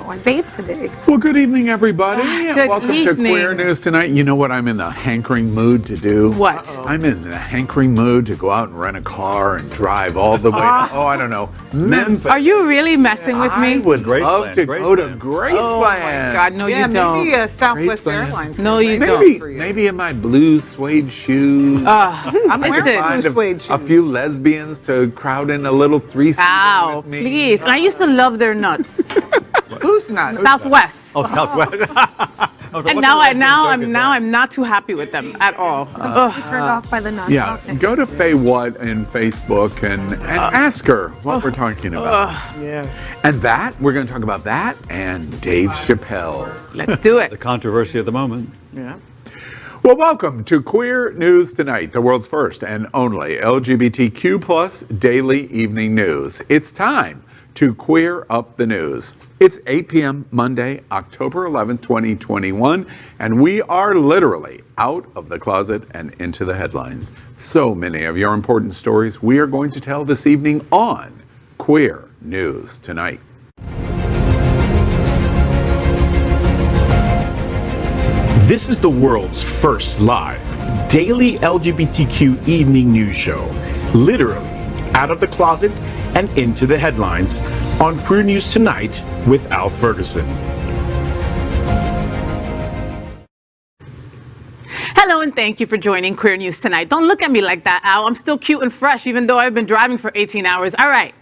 I bathed today. Well, good evening, everybody. Good Welcome evening. to Queer News Tonight. You know what I'm in the hankering mood to do? What? I'm in the hankering mood to go out and rent a car and drive all the way, I don't know, Memphis. Are you really messing with me? I would love to go to Graceland. Graceland. Oh my God, no, you don't. Maybe Southwest Graceland. Airlines. No, you Maybe, don't. maybe in my blue suede shoes. I'm I wearing could find blue suede shoes. a few lesbians to crowd in a little threesome Ow, with me. please. And I used to love their nuts. Who's not? Southwest. Oh, Southwest. And now I'm not too happy with them at all. You turned off by the nuts. Yeah, Okay. go to Faye What in Facebook and ask her what we're talking about. Yes. And we're going to talk about that and Dave Chappelle. Let's do The it. controversy of the moment. Yeah. Well, welcome to Queer News Tonight, the world's first and only LGBTQ plus daily evening news. It's time to queer up the news. It's 8 p.m. Monday, October 11th, 2021, and we are literally out of the closet and into the headlines. So many of your important stories we are going to tell this evening on Queer News Tonight. This is the world's first live daily LGBTQ evening news show, literally out of the closet and into the headlines on Queer News Tonight with Al Ferguson. Hello and thank you for joining Queer News Tonight. Don't look at me like that, Al. I'm still cute and fresh even though I've been driving for 18 hours. All right.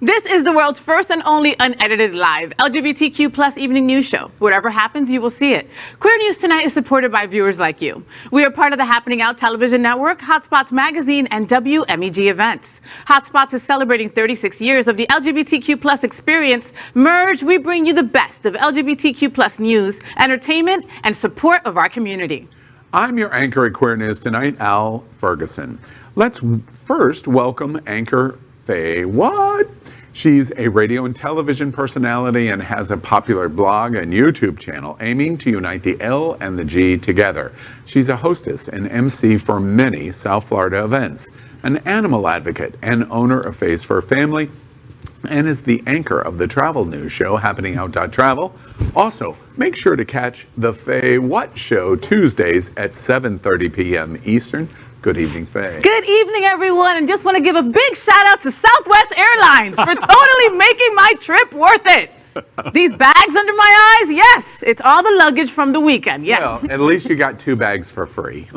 This is the world's first and only unedited live LGBTQ plus evening news show. Whatever happens, you will see it. Queer News Tonight is supported by viewers like you. We are part of the Happening Out television network, HotSpots magazine, and WMEG events. HotSpots is celebrating 36 years of the LGBTQ plus experience. Merge, we bring you the best of LGBTQ plus news, entertainment, and support of our community. I'm your anchor at Queer News Tonight, Al Ferguson. Let's first welcome anchor Faye What? She's a radio and television personality and has a popular blog and YouTube channel aiming to unite the L and the G together. She's a hostess and MC for many South Florida events, an animal advocate and owner of Face for Family, and is the anchor of the travel news show Happening Out Travel. Also, make sure to catch the Faye What Show Tuesdays at 7:30 p.m. Eastern. Good evening, Faye. Good evening, everyone, and just want to give a big shout out to Southwest Airlines for totally making my trip worth it. These bags under my eyes, yes, it's all the luggage from the weekend, yes. Well, at least you got 2 bags for free.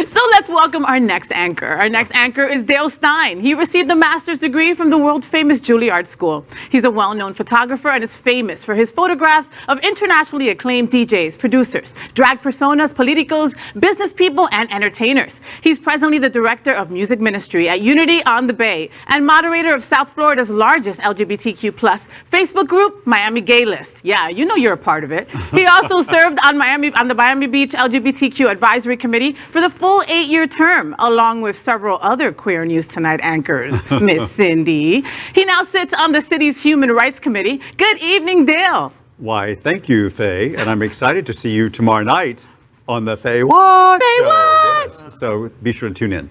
So let's welcome our next anchor. Our next anchor is Dale Stein. He received a master's degree from the world-famous Juilliard School. He's a well-known photographer and is famous for his photographs of internationally acclaimed DJs, producers, drag personas, politicos, business people, and entertainers. He's presently the director of music ministry at Unity on the Bay and moderator of South Florida's largest LGBTQ plus Facebook group, Miami Gay List. Yeah, you know you're a part of it. He also served on the Miami Beach LGBTQ Advisory Committee for the full 8-year term, along with several other Queer News Tonight anchors, Miss Cindy. He now sits on the city's Human Rights Committee. Good evening, Dale. Why, thank you, Faye. And I'm excited to see you tomorrow night on the Faye What Faye Show. What? Yes. So be sure to tune in.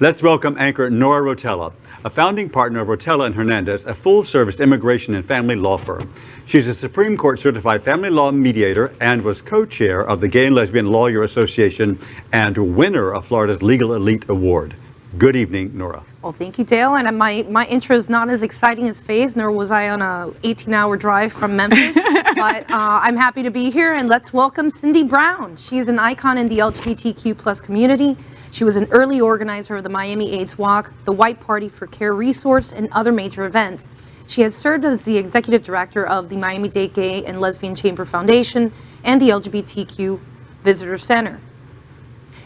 Let's welcome anchor Nora Rotella, a founding partner of Rotella and Hernandez, a full-service immigration and family law firm. She's a Supreme Court certified family law mediator and was co-chair of the Gay and Lesbian Lawyer Association and winner of Florida's Legal Elite Award. Good evening, Nora. Well, thank you, Dale. And my intro is not as exciting as Faye's, nor was I on a 18-hour drive from Memphis. But I'm happy to be here, and let's welcome Cindy Brown. She is an icon in the LGBTQ plus community. She was an early organizer of the Miami AIDS Walk, the White Party for Care Resource, and other major events. She has served as the executive director of the Miami-Dade Gay and Lesbian Chamber Foundation and the LGBTQ Visitor Center.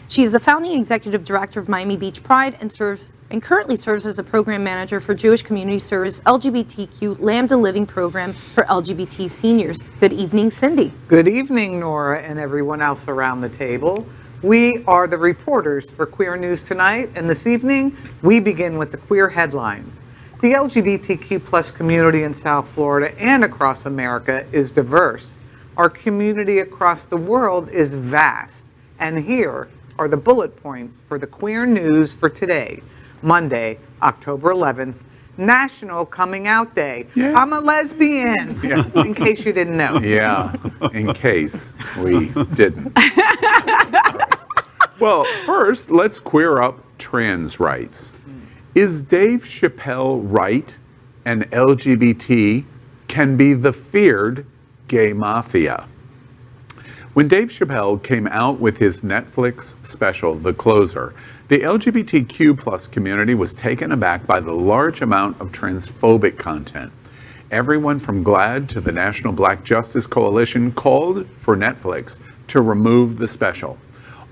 She is the founding executive director of Miami Beach Pride and currently serves as a program manager for Jewish Community Service LGBTQ Lambda Living Program for LGBT seniors. Good evening, Cindy. Good evening, Nora, and everyone else around the table. We are the reporters for Queer News Tonight, and this evening we begin with the queer headlines. The LGBTQ plus community in South Florida and across America is diverse. Our community across the world is vast, and here are the bullet points for the queer news for today, Monday, October 11th, National Coming Out Day. Yeah. I'm a lesbian, Yes. in case you didn't know. Yeah, in case we didn't. Well, first, let's queer up trans rights. Is Dave Chappelle right and LGBT can be the feared gay mafia? When Dave Chappelle came out with his Netflix special, The Closer, the LGBTQ+ community was taken aback by the large amount of transphobic content. Everyone from GLAAD to the National Black Justice Coalition called for Netflix to remove the special.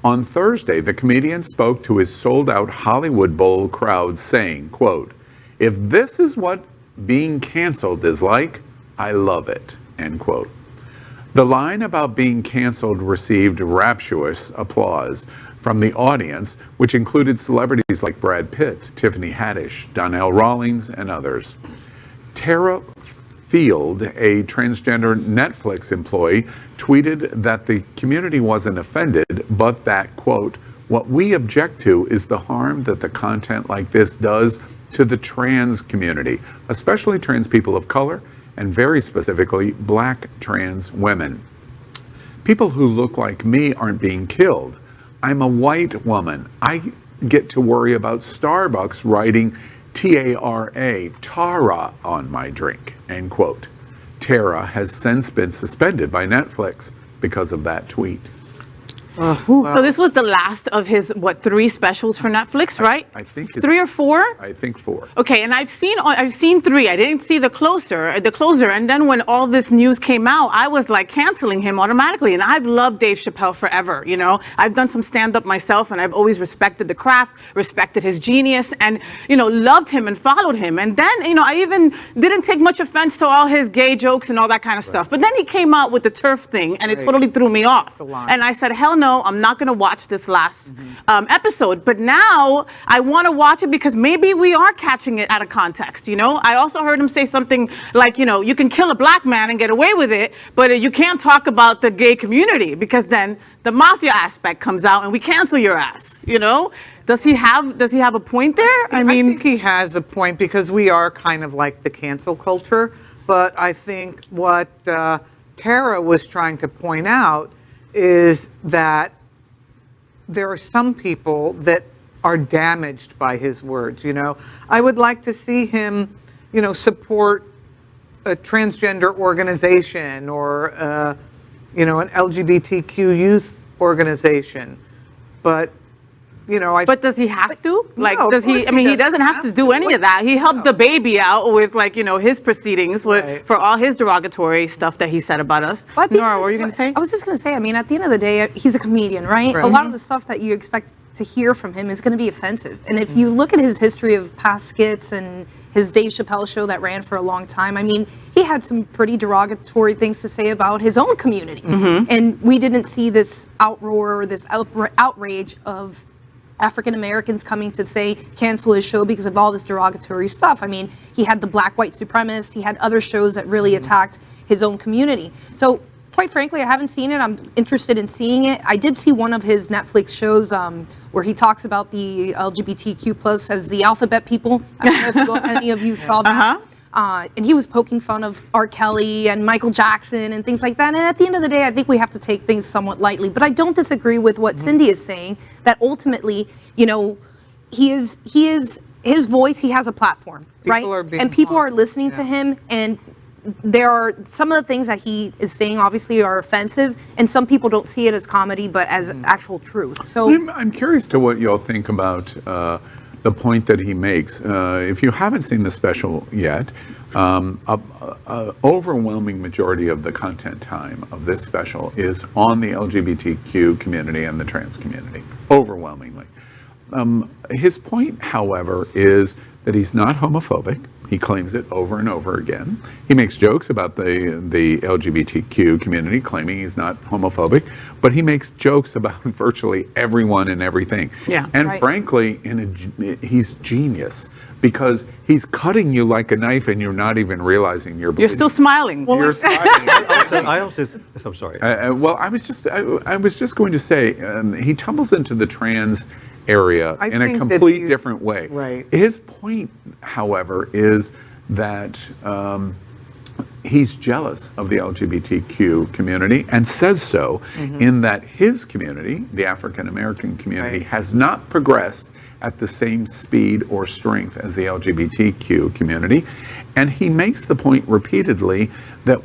On Thursday, the comedian spoke to his sold-out Hollywood Bowl crowd saying, quote, "If this is what being canceled is like, I love it," end quote. The line about being canceled received rapturous applause from the audience, which included celebrities like Brad Pitt, Tiffany Haddish, Donnell Rawlings, and others. Tara Field, a transgender Netflix employee, tweeted that the community wasn't offended, but that, quote, "What we object to is the harm that the content like this does to the trans community, especially trans people of color, and very specifically, Black trans women. People who look like me aren't being killed. I'm a white woman. I get to worry about Starbucks writing T-A-R-A, Tara, on my drink," end quote. Tara has since been suspended by Netflix because of that tweet. So this was the last of his, 3 specials for Netflix, right? I think it's 3 or 4? I think 4. Okay, and I've seen 3. I didn't see the closer, and then when all this news came out, I was like canceling him automatically. And I've loved Dave Chappelle forever. You know, I've done some stand-up myself, and I've always respected the craft, respected his genius, and loved him and followed him. And then I even didn't take much offense to all his gay jokes and all that kind of stuff. But then he came out with the turf thing, and it totally threw me off. And I said, hell no. I'm not going to watch this last episode. But now I want to watch it because maybe we are catching it out of context. I also heard him say something like, you can kill a black man and get away with it, but you can't talk about the gay community because then the mafia aspect comes out and we cancel your ass. Does he have a point there? I think he has a point because we are kind of like the cancel culture. But I think what Tara was trying to point out is that there are some people that are damaged by his words. I would like to see him, support a transgender organization or, an LGBTQ youth organization. But, But does he have to? No, does he? I mean, he doesn't have to do any of that. He helped the baby out with, his proceedings for all his derogatory stuff that he said about us. Nora, what were you going to say? I was just going to say, at the end of the day, he's a comedian, right? A lot of the stuff that you expect to hear from him is going to be offensive. And if you look at his history of past skits and his Dave Chappelle show that ran for a long time, he had some pretty derogatory things to say about his own community. And we didn't see this outroar or this outrage of African Americans coming to say cancel his show because of all this derogatory stuff. He had the Black White Supremacist, he had other shows that really attacked his own community. So quite frankly, I haven't seen it. I'm interested in seeing it. I did see one of his Netflix shows where he talks about the LGBTQ+ as the alphabet people. I don't know if any of you saw that. And he was poking fun of R. Kelly and Michael Jackson and things like that. And at the end of the day, I think we have to take things somewhat lightly. But I don't disagree with what Cindy is saying, that ultimately, his voice, he has a platform, right? And people are listening to him, and there are some of the things that he is saying obviously are offensive, and some people don't see it as comedy but as actual truth. So I'm curious to what y'all think about the point that he makes. If you haven't seen the special yet, overwhelming majority of the content time of this special is on the LGBTQ community and the trans community, overwhelmingly. His point, however, is that he's not homophobic. He claims it over and over again. He makes jokes about the LGBTQ community, claiming he's not homophobic, but he makes jokes about virtually everyone and everything. Yeah. And frankly, he's genius because he's cutting you like a knife and you're not even realizing you're still smiling. You're smiling. I'm sorry. Well, I was just going to say, he tumbles into the trans area I in a think that complete he's- different way. right. His point, however, is that he's jealous of the LGBTQ community and says so in that his community, the African American community, Right. has not progressed at the same speed or strength as the LGBTQ community. And he makes the point repeatedly that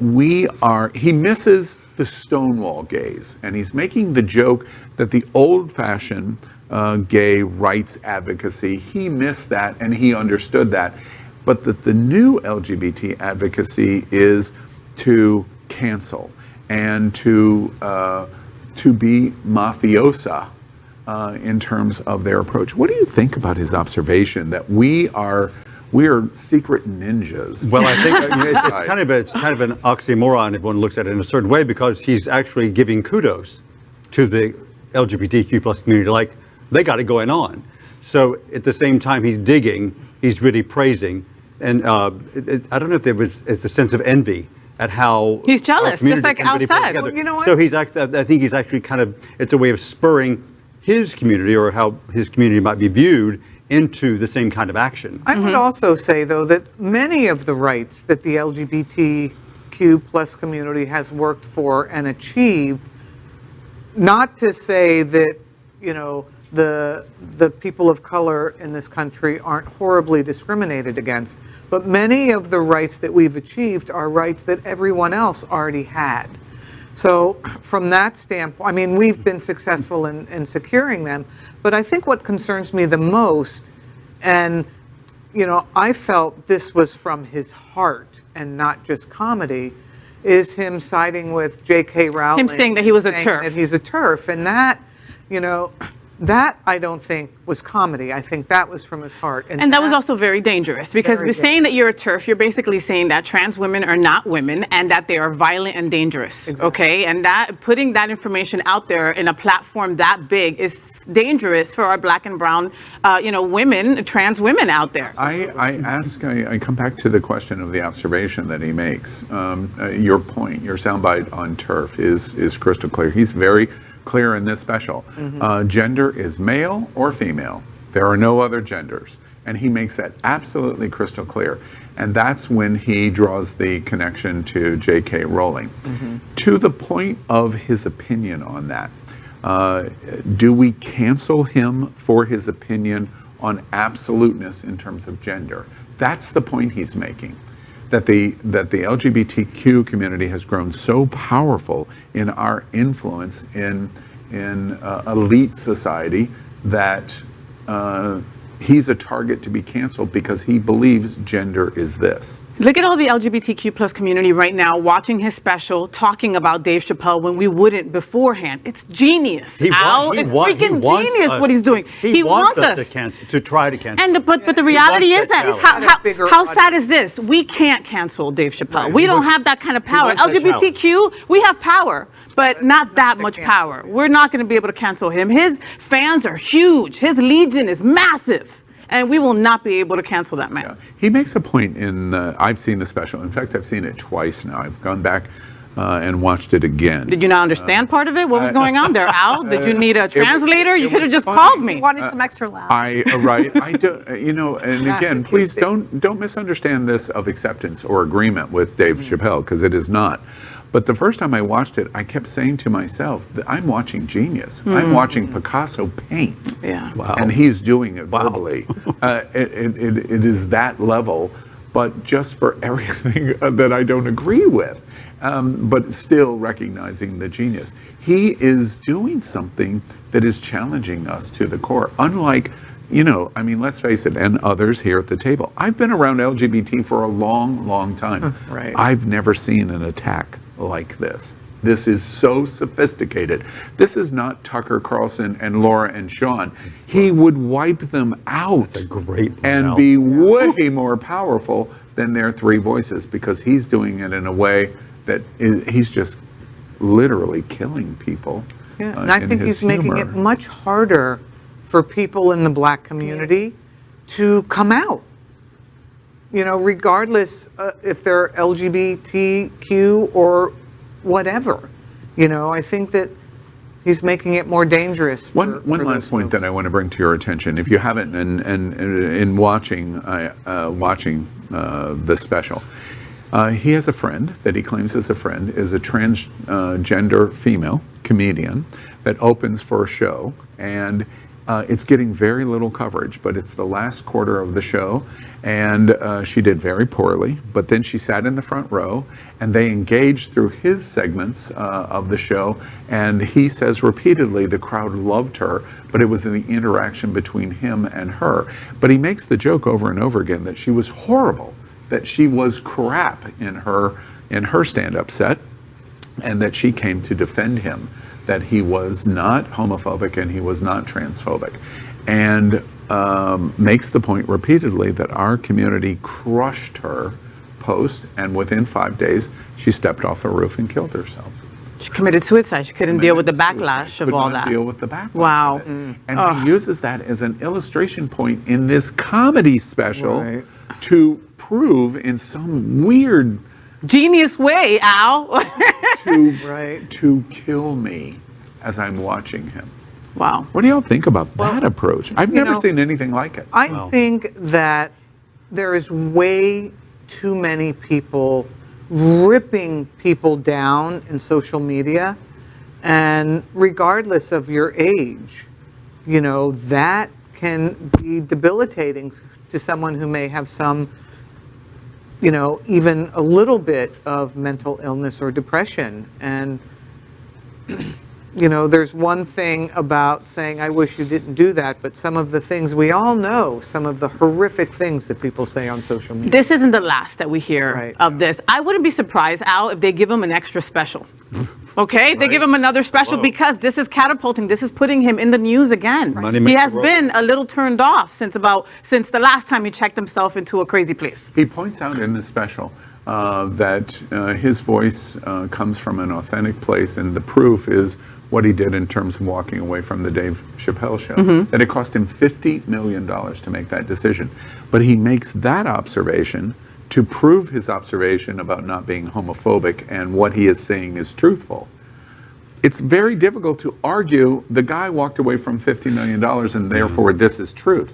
he misses the Stonewall gaze. And he's making the joke that the old-fashioned gay rights advocacy, he missed that and he understood that. But that the new LGBT advocacy is to cancel and to be mafiosa in terms of their approach. What do you think about his observation that we are secret ninjas? Well, I think it's kind of an oxymoron if one looks at it in a certain way, because he's actually giving kudos to the LGBTQ plus community, like they got it going on. So at the same time he's digging, he's really praising, and I don't know if it's a sense of envy at how He's jealous, our community just like can really play outside. together. Well, you know what? So he's actually, I think he's actually kind of, it's a way of spurring his community, or how his community might be viewed, into the same kind of action. I would also say, though, that many of the rights that the LGBTQ plus community has worked for and achieved, not to say that, you know, the people of color in this country aren't horribly discriminated against, but many of the rights that we've achieved are rights that everyone else already had. So from that standpoint, I mean, we've been successful in securing them, but I think what concerns me the most, and, you know, I felt this was from his heart and not just comedy, is him siding with J.K. Rowling. Him saying that he was a saying TERF. that he's a TERF, and that, you know, that I don't think was comedy. I think that was from his heart. And that was also very dangerous, because Very we're saying that you're a TERF, you're basically saying that trans women are not women and that they are violent and dangerous. Exactly. Okay, and that putting that information out there in a platform that big is dangerous for our black and brown, women, trans women out there. I come back to the question of the observation that he makes. Your point, your soundbite on TERF is crystal clear. He's very clear in this special. Gender is male or female. There are no other genders. And he makes that absolutely crystal clear. And that's when he draws the connection to J.K. Rowling. To the point of his opinion on that, do we cancel him for his opinion on absoluteness in terms of gender? That's the point he's making. That the LGBTQ community has grown so powerful in our influence in elite society that he's a target to be canceled because he believes gender is this. Look at all the LGBTQ plus community right now watching his special, talking about Dave Chappelle when we wouldn't beforehand. It's genius. It's freaking genius what he's doing. He wants us to try to cancel. But the reality is that bigger how sad is this? We can't cancel Dave Chappelle. Right. We don't have that kind of power. wants that LGBTQ, we have power, but not that much power. We're not going to be able to cancel him. His fans are huge. His legion is massive. And we will not be able to cancel that man. Yeah. He makes a point I've seen the special. In fact, I've seen it twice now. I've gone back and watched it again. Did you not understand part of it? What was going on there, Al? Did you need a translator? You could have just funny. called me. You wanted some extra laugh. Right. I don't, and again, please don't misunderstand this of acceptance or agreement with Dave Chappelle, because it is not. But the first time I watched it, I kept saying to myself that I'm watching genius. I'm watching Picasso paint. Yeah. Wow. And he's doing it verbally. It is that level, but just for everything that I don't agree with, but still recognizing the genius. He is doing something that is challenging us to the core. Unlike, let's face it, and others here at the table. I've been around LGBT for a long, long time. Right. I've never seen an attack like this. This is so sophisticated. This is not Tucker Carlson and Laura and Sean. He would wipe them out. That's a great and be way more powerful than their three voices, because he's doing it in a way that he's just literally killing people. Yeah, and I think he's making it much harder for people in the black community to come out. Regardless if they're LGBTQ or whatever. I think that He's making it more dangerous. One last point that I want to bring to your attention, if you haven't, and in watching the special, he has a friend that he claims is a friend, is a transgender female comedian that opens for a show, and it's getting very little coverage, but it's the last quarter of the show, and she did very poorly, but then she sat in the front row, and they engaged through his segments of the show, and he says repeatedly the crowd loved her, but it was in the interaction between him and her. But he makes the joke over and over again that she was horrible, that she was crap in her stand-up set, and that she came to defend him, that he was not homophobic and he was not transphobic, and makes the point repeatedly that our community crushed her post, and within 5 days she stepped off a roof and killed herself. She committed suicide. She couldn't deal with the backlash of all that. Deal with the backlash. Wow. Of it. And he uses that as an illustration point in this comedy special to prove in some weird genius way, Al. to kill me as I'm watching him. Wow. What do y'all think about that approach? I've never seen anything like it. I think that there is way too many people ripping people down in social media, and regardless of your age, that can be debilitating to someone who may have some, even a little bit of mental illness or depression. And there's one thing about saying, I wish you didn't do that, but some of the things we all know, some of the horrific things that people say on social media. This isn't the last that we hear of this. I wouldn't be surprised, Al, if they give him an extra special. Okay? They give him another special because this is catapulting, this is putting him in the news again. He has been a little turned off since the last time he checked himself into a crazy place. He points out in the special that his voice comes from an authentic place, and the proof is what he did in terms of walking away from the Dave Chappelle show, that it cost him $50 million to make that decision. But he makes that observation to prove his observation about not being homophobic, and what he is saying is truthful. It's very difficult to argue the guy walked away from $50 million and therefore this is truth.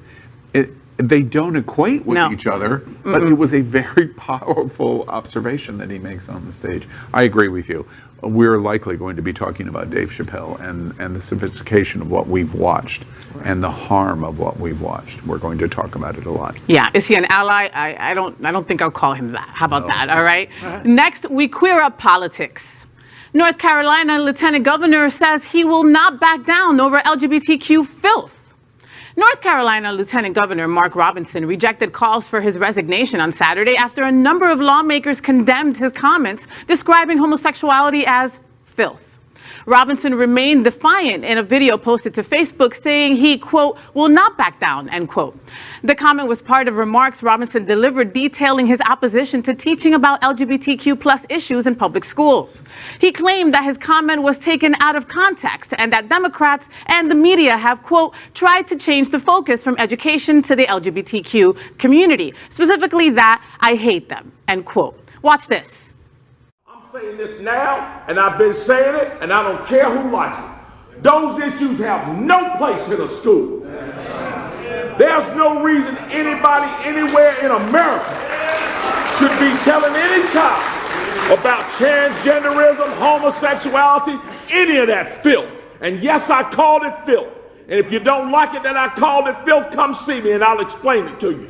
They don't equate with each other, but it was a very powerful observation that he makes on the stage. I agree with you. We're likely going to be talking about Dave Chappelle and the sophistication of what we've watched and the harm of what we've watched. We're going to talk about it a lot. Yeah, is he an ally? I don't think I'll call him that. How about that? All right. Next, we queer up politics. North Carolina Lieutenant Governor says he will not back down over LGBTQ filth. North Carolina Lieutenant Governor Mark Robinson rejected calls for his resignation on Saturday after a number of lawmakers condemned his comments describing homosexuality as filth. Robinson remained defiant in a video posted to Facebook saying he, quote, will not back down, end quote. The comment was part of remarks Robinson delivered detailing his opposition to teaching about LGBTQ plus issues in public schools. He claimed that his comment was taken out of context and that Democrats and the media have, quote, tried to change the focus from education to the LGBTQ community, specifically that I hate them, end quote. Watch this. I'm saying this now, and I've been saying it, and I don't care who likes it. Those issues have no place in a school. There's no reason anybody anywhere in America should be telling any child about transgenderism, homosexuality, any of that filth. And yes, I called it filth. And if you don't like it that I called it filth, come see me and I'll explain it to you.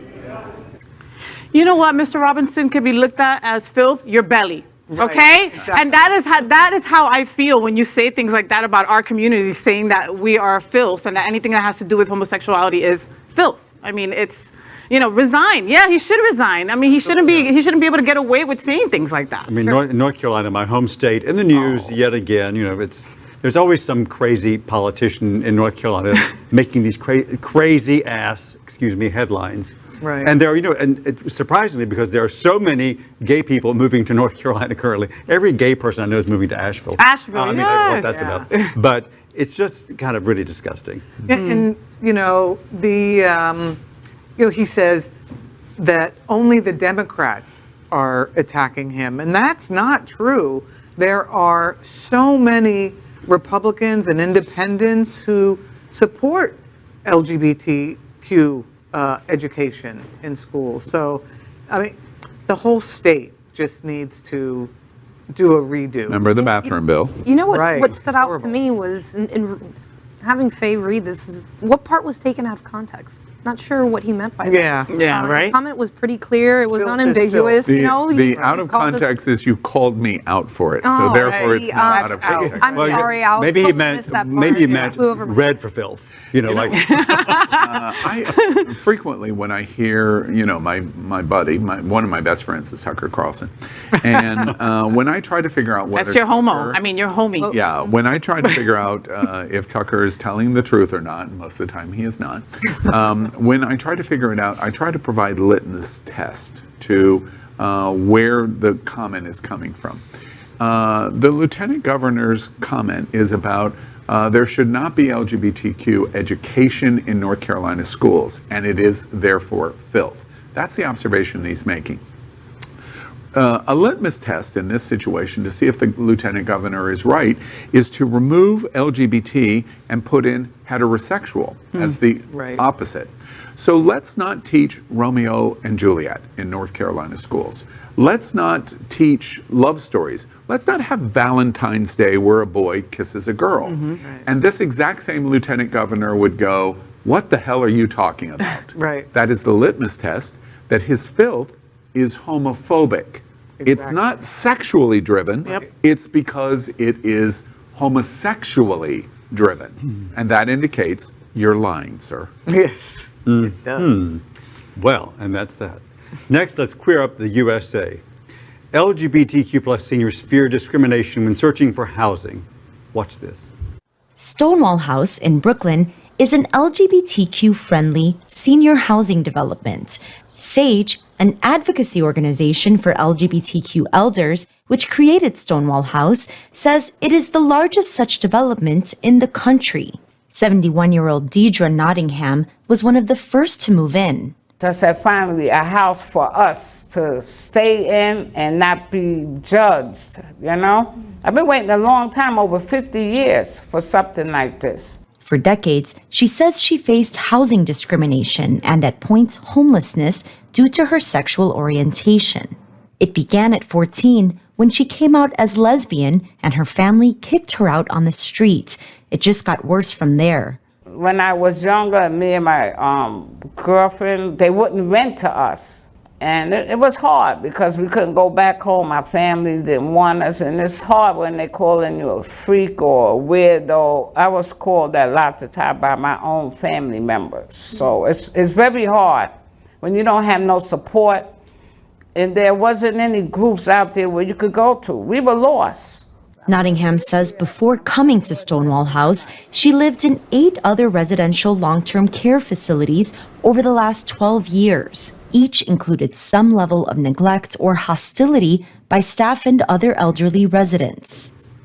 You know what, Mr. Robinson, can be looked at as filth? Your belly. Okay? Exactly. And that is how I feel when you say things like that about our community, saying that we are filth and that anything that has to do with homosexuality is filth. I mean, it's, resign. Yeah, he should resign. I mean, he shouldn't be able to get away with saying things like that. I mean, North Carolina, my home state, in the news yet again, there's always some crazy politician in North Carolina making these crazy ass, headlines. Right. And surprisingly, because there are so many gay people moving to North Carolina currently, every gay person I know is moving to Asheville. Asheville, I mean, I don't know what that's about. But it's just kind of really disgusting. And he says that only the Democrats are attacking him, and that's not true. There are so many Republicans and independents who support LGBTQ education in schools. So, I mean, the whole state just needs to do a redo. Remember the bathroom bill? You know what? Right. What stood out to Horrible. me was in having Faye read this is what part was taken out of context. Not sure what he meant by that. Yeah. Yeah, His right? comment was pretty clear. It was Filth is unambiguous. filth. You know, The you out of called us- context is you called me out for it, Oh, so therefore right. it's not out of That's out. context. I'm Well, sorry. I'll maybe he totally meant missed that part. maybe he Yeah. meant Flew over my red for filth. You know, like I frequently, when I hear, you know, my buddy, one of my best friends is Tucker Carlson, and when I try to figure out whether That's your homo. Tucker- I mean, your homie. Yeah, when I try to figure out if Tucker is telling the truth or not, most of the time he is not. When I try to figure it out, I try to provide litmus test to where the comment is coming from. The lieutenant governor's comment is about there should not be LGBTQ education in North Carolina schools, and it is therefore filth. That's the observation he's making. A litmus test in this situation to see if the lieutenant governor is right is to remove LGBT and put in heterosexual as the Right. opposite. So let's not teach Romeo and Juliet in North Carolina schools. Let's not teach love stories. Let's not have Valentine's Day where a boy kisses a girl. And this exact same lieutenant governor would go, what the hell are you talking about? Right. That is the litmus test that his filth is homophobic. It's Exactly. not sexually driven. Yep. It's because it is homosexually driven. And that indicates you're lying, sir. Yes, it does. well, and that's that. Next, let's queer up the USA. LGBTQ plus seniors fear discrimination when searching for housing. Watch this. Stonewall House in Brooklyn is an LGBTQ-friendly senior housing development. SAGE, an advocacy organization for LGBTQ elders, which created Stonewall House, says it is the largest such development in the country. 71-year-old Deidre Nottingham was one of the first to move in. So I said, finally, a house for us to stay in and not be judged, you know? I've been waiting a long time, over 50 years, for something like this. For decades, she says she faced housing discrimination and at points homelessness due to her sexual orientation. It began at 14 when she came out as lesbian and her family kicked her out on the street. It just got worse from there. When I was younger, me and my girlfriend, they wouldn't rent to us. And it was hard because we couldn't go back home. Our families didn't want us. And it's hard when they calling you a freak or a weirdo. I was called that lots of times by my own family members. So it's very hard when you don't have no support. And there wasn't any groups out there where you could go to. We were lost. Nottingham says before coming to Stonewall House, she lived in 8 other residential long-term care facilities over the last 12 years. Each included some level of neglect or hostility by staff and other elderly residents.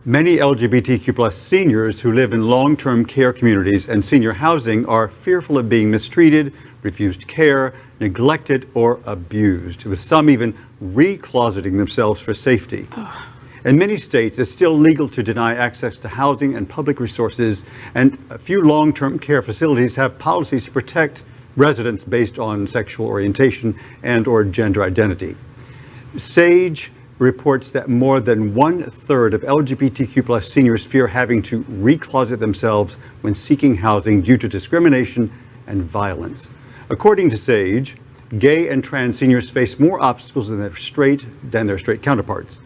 Many LGBTQ plus seniors who live in long-term care communities and senior housing are fearful of being mistreated, refused care, neglected, or abused, with some even recloseting themselves for safety. In many states, it's still legal to deny access to housing and public resources, and a few long-term care facilities have policies to protect residents based on sexual orientation and or gender identity. SAGE reports that more than 1/3 of LGBTQ plus seniors fear having to recloset themselves when seeking housing due to discrimination and violence. According to SAGE, gay and trans seniors face more obstacles than their straight counterparts.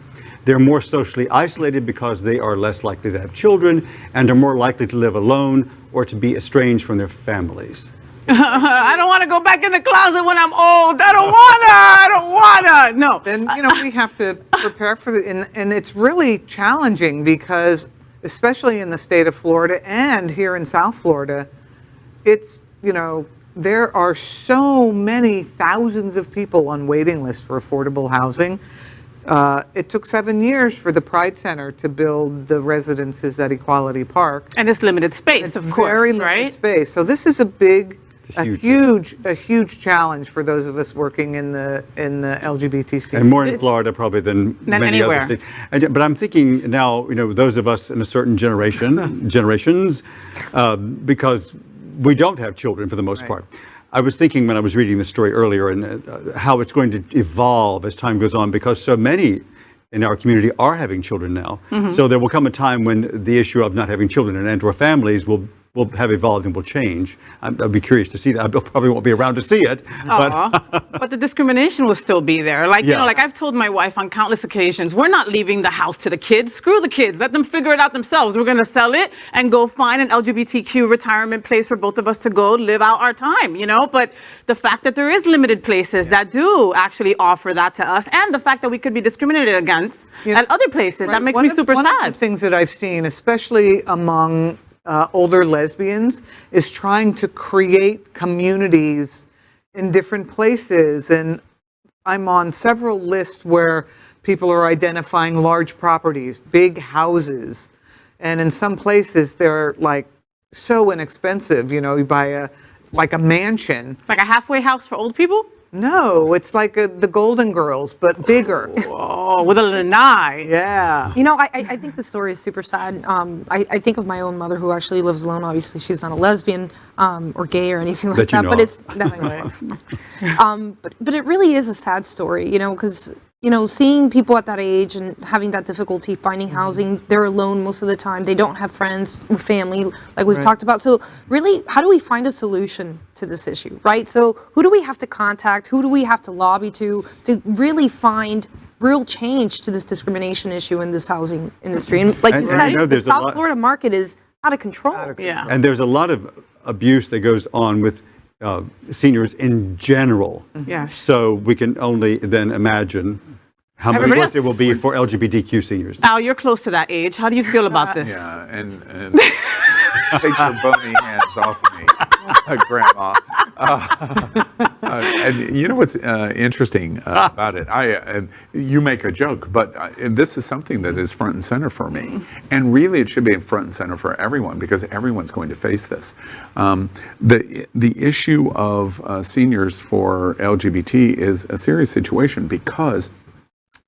They're more socially isolated because they are less likely to have children and are more likely to live alone or to be estranged from their families. I don't want to go back in the closet when I'm old. I don't wanna. No. Then, you know, we have to prepare for it. And it's really challenging because, especially in the state of Florida and here in South Florida, it's, you know, there are so many thousands of people on waiting lists for affordable housing. It took 7 years for the Pride Center to build the residences at Equality Park. And it's limited space, of course, Very right? limited space. So this is a big a huge challenge for those of us working in the LGBT scene. And more in Florida probably than many anywhere. other states. But I'm thinking now, those of us in a certain generations, because we don't have children for the most part. I was thinking when I was reading the story earlier and how it's going to evolve as time goes on, because so many in our community are having children now. So there will come a time when the issue of not having children and or families will have evolved and will change. I'll be curious to see that. I probably won't be around to see it. But the discrimination will still be there. Like, like I've told my wife on countless occasions, we're not leaving the house to the kids. Screw the kids. Let them figure it out themselves. We're going to sell it and go find an LGBTQ retirement place for both of us to go live out our time, But the fact that there is limited places that do actually offer that to us, and the fact that we could be discriminated against at other places, that makes me super sad. One of the things that I've seen, especially among older lesbians, is trying to create communities in different places. And I'm on several lists where people are identifying large properties, big houses. And in some places, they're like so inexpensive. You buy a mansion. Like a halfway house for old people? No, it's like the Golden Girls, but bigger. Oh, with a lanai. Yeah. I think the story is super sad. I think of my own mother, who actually lives alone. Obviously, she's not a lesbian or gay or anything like that. But it's that I know of. But it really is a sad story, because seeing people at that age and having that difficulty finding housing, they're alone most of the time. They don't have friends or family, like we've talked about. So really, how do we find a solution to this issue, right? So who do we have to contact? Who do we have to lobby to really find real change to this discrimination issue in this housing industry? And like you said, the South Florida market is out of control. Yeah. And there's a lot of abuse that goes on with seniors in general. Yes. So we can only then imagine how much worse it will be for LGBTQ seniors. Al, you're close to that age. How do you feel about this? Yeah, and take your bony hands off me, Grandma. And you know what's interesting about it? You make a joke, but this is something that is front and center for me. And really, it should be front and center for everyone, because everyone's going to face this. The issue of seniors for LGBT is a serious situation, because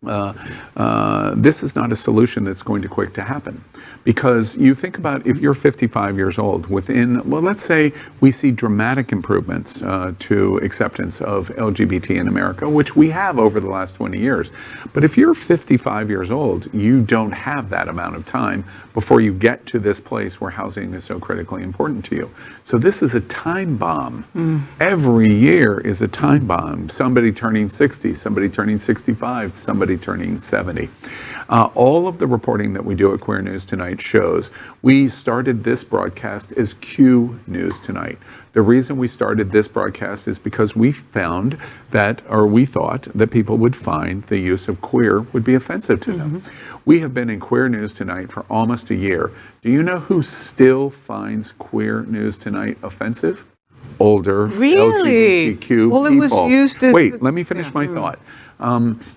this is not a solution that's going to quick to happen. Because you think about, if you're 55 years old, let's say we see dramatic improvements to acceptance of LGBT in America, which we have over the last 20 years. But if you're 55 years old, you don't have that amount of time before you get to this place where housing is so critically important to you. So this is a time bomb. Every year is a time bomb. Somebody turning 60, somebody turning 65, somebody turning 70. All of the reporting that we do at Queer News Tonight shows we started this broadcast as Q News Tonight. The reason we started this broadcast is because we found that, or we thought that people would find the use of queer would be offensive to them. We have been in Queer News Tonight for almost a year. Do you know who still finds Queer News Tonight offensive? Older LGBTQ people. It was used as... Wait, let me finish my thought.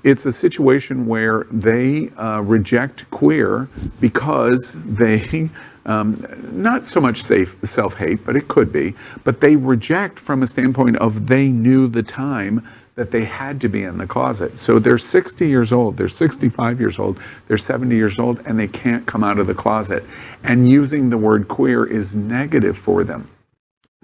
It's a situation where they reject queer because they, not so much self-hate, but it could be, but they reject from a standpoint of they knew the time that they had to be in the closet. So they're 60 years old, they're 65 years old, they're 70 years old, and they can't come out of the closet. And using the word queer is negative for them.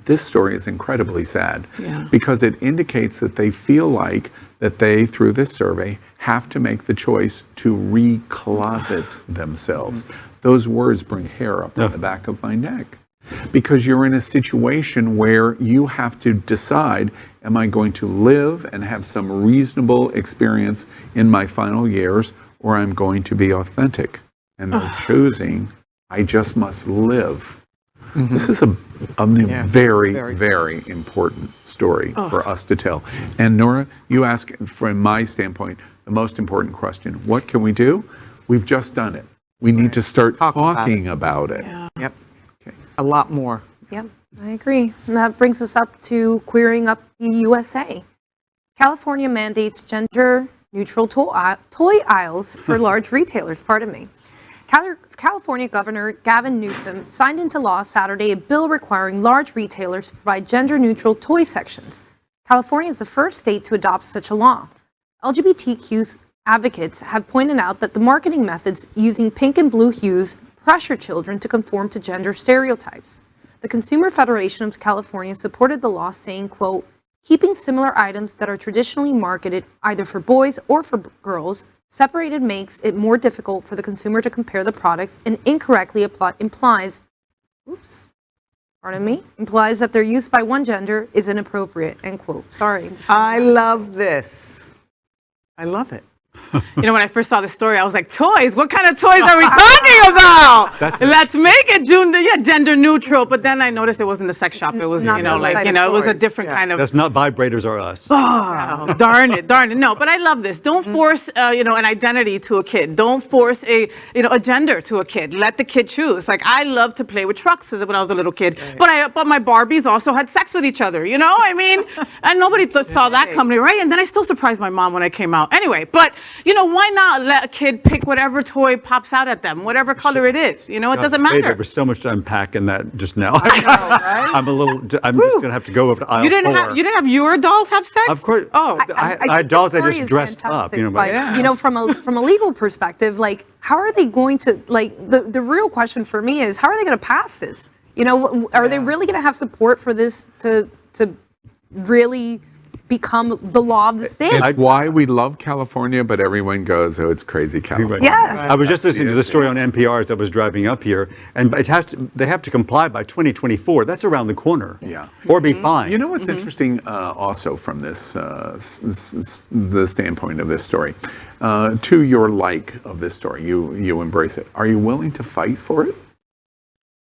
This story is incredibly sad because it indicates that they feel like that they, through this survey, have to make the choice to recloset themselves. Those words bring hair up on the back of my neck, because you're in a situation where you have to decide, am I going to live and have some reasonable experience in my final years, or I'm going to be authentic? And they're choosing, I just must live. This is a very, very important story for us to tell. And Nora, you ask, from my standpoint, the most important question. What can we do? We've just done it. We need to start talking about it. Yep. Okay. A lot more. Yep, I agree. And that brings us up to queering up the USA. California mandates gender-neutral toy aisles for large retailers. Pardon me. California Governor Gavin Newsom signed into law Saturday a bill requiring large retailers to provide gender-neutral toy sections. California is the first state to adopt such a law. LGBTQ advocates have pointed out that the marketing methods using pink and blue hues pressure children to conform to gender stereotypes. The Consumer Federation of California supported the law, saying, quote, keeping similar items that are traditionally marketed either for boys or for girls separated makes it more difficult for the consumer to compare the products and incorrectly implies that their use by one gender is inappropriate, end quote. Sorry. I love this. I love it. You know, when I first saw the story, I was like, toys? What kind of toys are we talking about? Let's make it gender neutral. But then I noticed it wasn't a sex shop. It was, it was a different kind of. That's not Vibrators or Us. Oh, darn it. No, but I love this. Don't force, an identity to a kid. Don't force a gender to a kid. Let the kid choose. Like, I love to play with trucks when I was a little kid. Right. But my Barbies also had sex with each other, and nobody saw that coming, right? And then I still surprised my mom when I came out. Anyway, but why not let a kid pick whatever toy pops out at them, whatever color it is? It doesn't matter. There was so much to unpack in that just now. I know, right? I'm just going to have to go over to aisle 4. You didn't have your dolls have sex? Of course. Oh, I had dolls that just dressed up. From a legal perspective, like, how are they going to, the real question for me is, how are they going to pass this? Are they really going to have support for this to really become the law of the state? It's why we love California, but everyone goes, oh, it's crazy California. Yes. I was just listening to the story on NPR as I was driving up here, and they have to comply by 2024. That's around the corner. Yeah. Or be fined. You know what's interesting also from this, the standpoint of this story, to your like of this story, you embrace it. Are you willing to fight for it?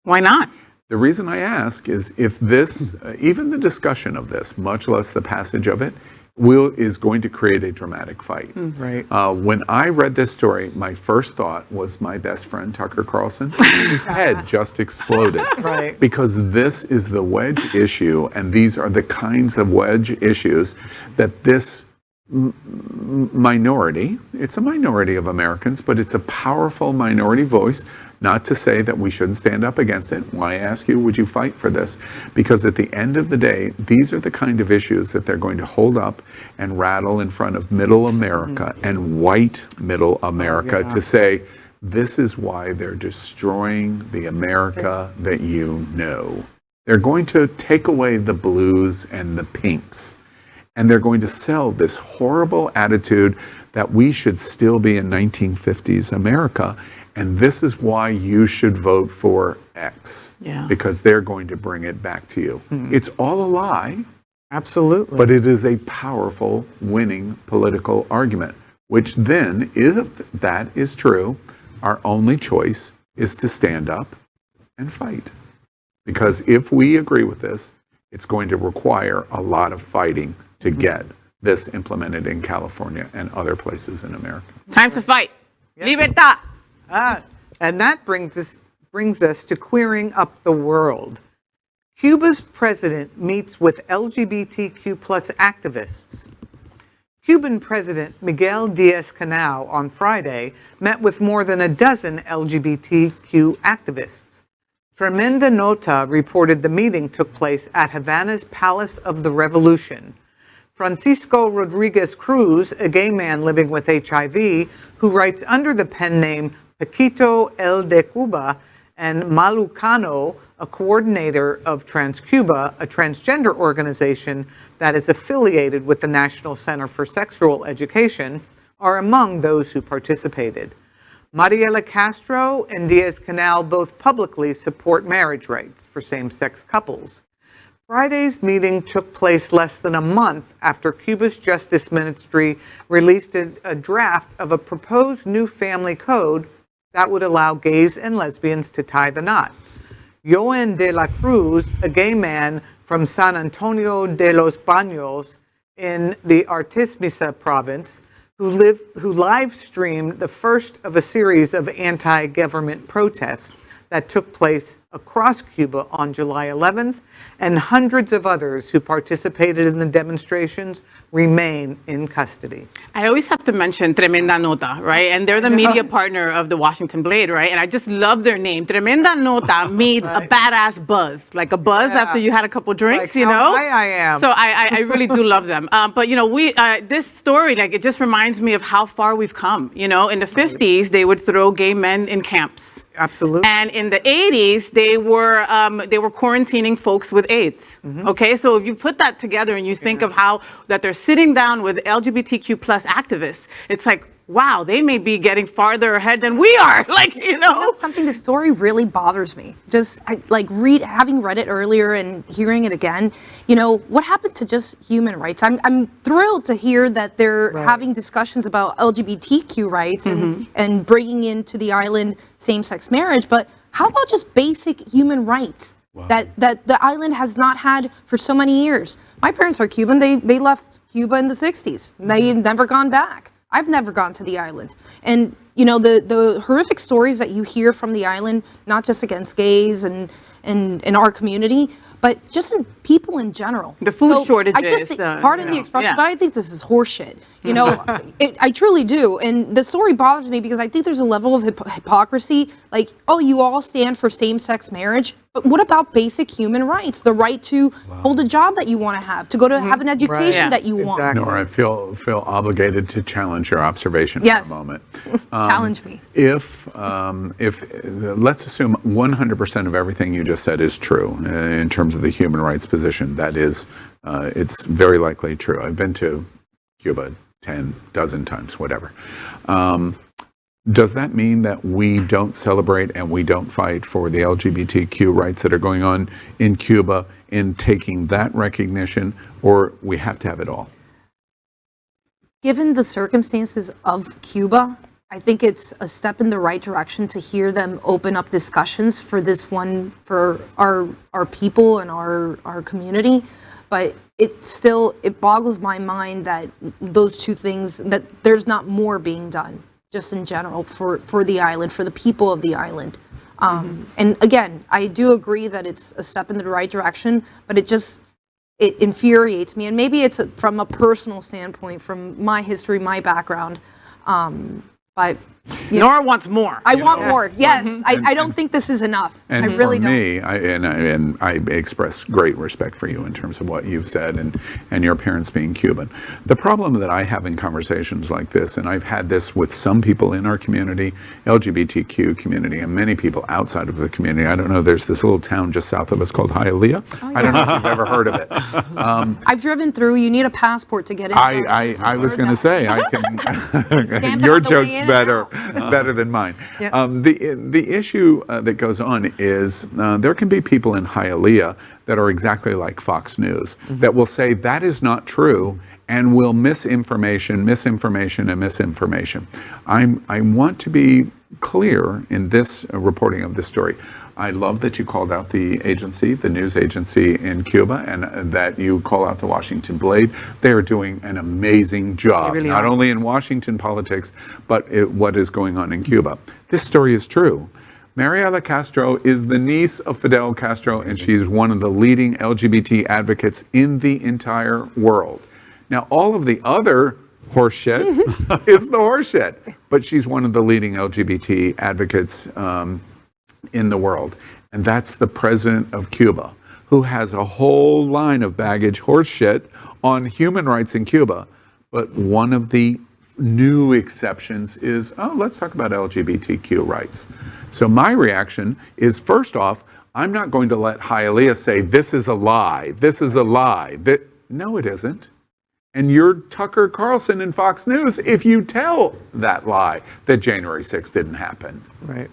Why not? The reason I ask is if this, even the discussion of this, much less the passage of it, is going to create a dramatic fight. Right. When I read this story, my first thought was my best friend, Tucker Carlson. His head just exploded. Right. Because this is the wedge issue, and these are the kinds of wedge issues that this minority, it's a minority of Americans, but it's a powerful minority voice. Not to say that we shouldn't stand up against it. Why I ask you, would you fight for this? Because at the end of the day, these are the kind of issues that they're going to hold up and rattle in front of middle America and white middle America to say, this is why they're destroying the America that you know. They're going to take away the blues and the pinks. And they're going to sell this horrible attitude that we should still be in 1950s America. And this is why you should vote for X. Yeah. Because they're going to bring it back to you. It's all a lie. Absolutely. But it is a powerful, winning political argument. Which then, if that is true, our only choice is to stand up and fight. Because if we agree with this, it's going to require a lot of fighting to get this implemented in California and other places in America. Time to fight. Libertad. And that brings us to queering up the world. Cuba's president meets with LGBTQ plus activists. Cuban President Miguel Diaz-Canel on Friday met with more than a dozen LGBTQ activists. Tremenda Nota reported the meeting took place at Havana's Palace of the Revolution. Francisco Rodriguez Cruz, a gay man living with HIV, who writes under the pen name Paquito El de Cuba, and Malucano, a coordinator of Trans Cuba, a transgender organization that is affiliated with the National Center for Sexual Education, are among those who participated. Mariela Castro and Diaz-Canel both publicly support marriage rights for same-sex couples. Friday's meeting took place less than a month after Cuba's Justice Ministry released a draft of a proposed new family code that would allow gays and lesbians to tie the knot. Joan de la Cruz, a gay man from San Antonio de los Baños in the Artemisita province, who live streamed the first of a series of anti-government protests that took place across Cuba on July 11th, and hundreds of others who participated in the demonstrations remain in custody. I always have to mention Tremenda Nota, right? And they're the media partner of the Washington Blade, right? And I just love their name. Tremenda Nota means a badass buzz, like a buzz after you had a couple drinks, Like how high I am. So I really do love them. But you know, this story, like, it just reminds me of how far we've come. You know, in the 50s, they would throw gay men in camps. Absolutely. And in the 80s, they were quarantining folks with AIDS. Okay, so if you put that together and you think of how that they're sitting down with LGBTQ plus activists, it's like, wow, they may be getting farther ahead than we are. Like, you know, something. The story really bothers me. Just having read it earlier and hearing it again. You know, what happened to just human rights? I'm thrilled to hear that they're having discussions about LGBTQ rights and bringing into the island same-sex marriage. But how about just basic human rights that the island has not had for so many years? My parents are Cuban. They left Cuba in the 60s. They've never gone back. I've never gone to the island. And, you know, the horrific stories that you hear from the island, not just against gays and in our community, but just in people in general. The food shortages. I just pardon the expression, but I think this is horseshit. You know, I truly do. And the story bothers me because I think there's a level of hypocrisy. Like, oh, you all stand for same-sex marriage, but what about basic human rights? The right to hold a job that you want to have, to go to have an education that you want. Nora, I feel obligated to challenge your observation for a moment. Challenge me. If let's assume 100% of everything you just said is true in terms of the human rights position, that is, it's very likely true. I've been to Cuba 10 dozen times, whatever. Does that mean that we don't celebrate and we don't fight for the LGBTQ rights that are going on in Cuba in taking that recognition, or we have to have it all? Given the circumstances of Cuba, I think it's a step in the right direction to hear them open up discussions for this one, for our people and our community. But it boggles my mind that those two things, that there's not more being done just in general for the island, for the people of the island. And again, I do agree that it's a step in the right direction, but it infuriates me. And maybe it's from a personal standpoint, from my history, my background. But Nora wants more. I want more. Yes, I don't think this is enough. And I really for me, don't. I express great respect for you in terms of what you've said and your parents being Cuban. The problem that I have in conversations like this, and I've had this with some people in our community, LGBTQ community, and many people outside of the community. I don't know, there's this little town just south of us called Hialeah. I don't know if you've ever heard of it. I've driven through. You need a passport to get in. I was going to say, I can. Your joke's better than mine. The issue that goes on is there can be people in Hialeah that are exactly like Fox News that will say that is not true and will misinformation. I want to be clear in this reporting of this story. I love that you called out the agency, the news agency in Cuba, and that you call out the Washington Blade. They are doing an amazing job, really not only in Washington politics, but what is going on in Cuba. This story is true. Mariela Castro is the niece of Fidel Castro, and she's one of the leading LGBT advocates in the entire world. Now, all of the other horseshit is the horseshit, but she's one of the leading LGBT advocates in the world. And that's the president of Cuba, who has a whole line of baggage horseshit on human rights in Cuba. But one of the new exceptions is, let's talk about LGBTQ rights. So my reaction is, first off, I'm not going to let Hialeah say, this is a lie, this is a lie. No, it isn't. And you're Tucker Carlson in Fox News if you tell that lie that January 6th didn't happen. Right.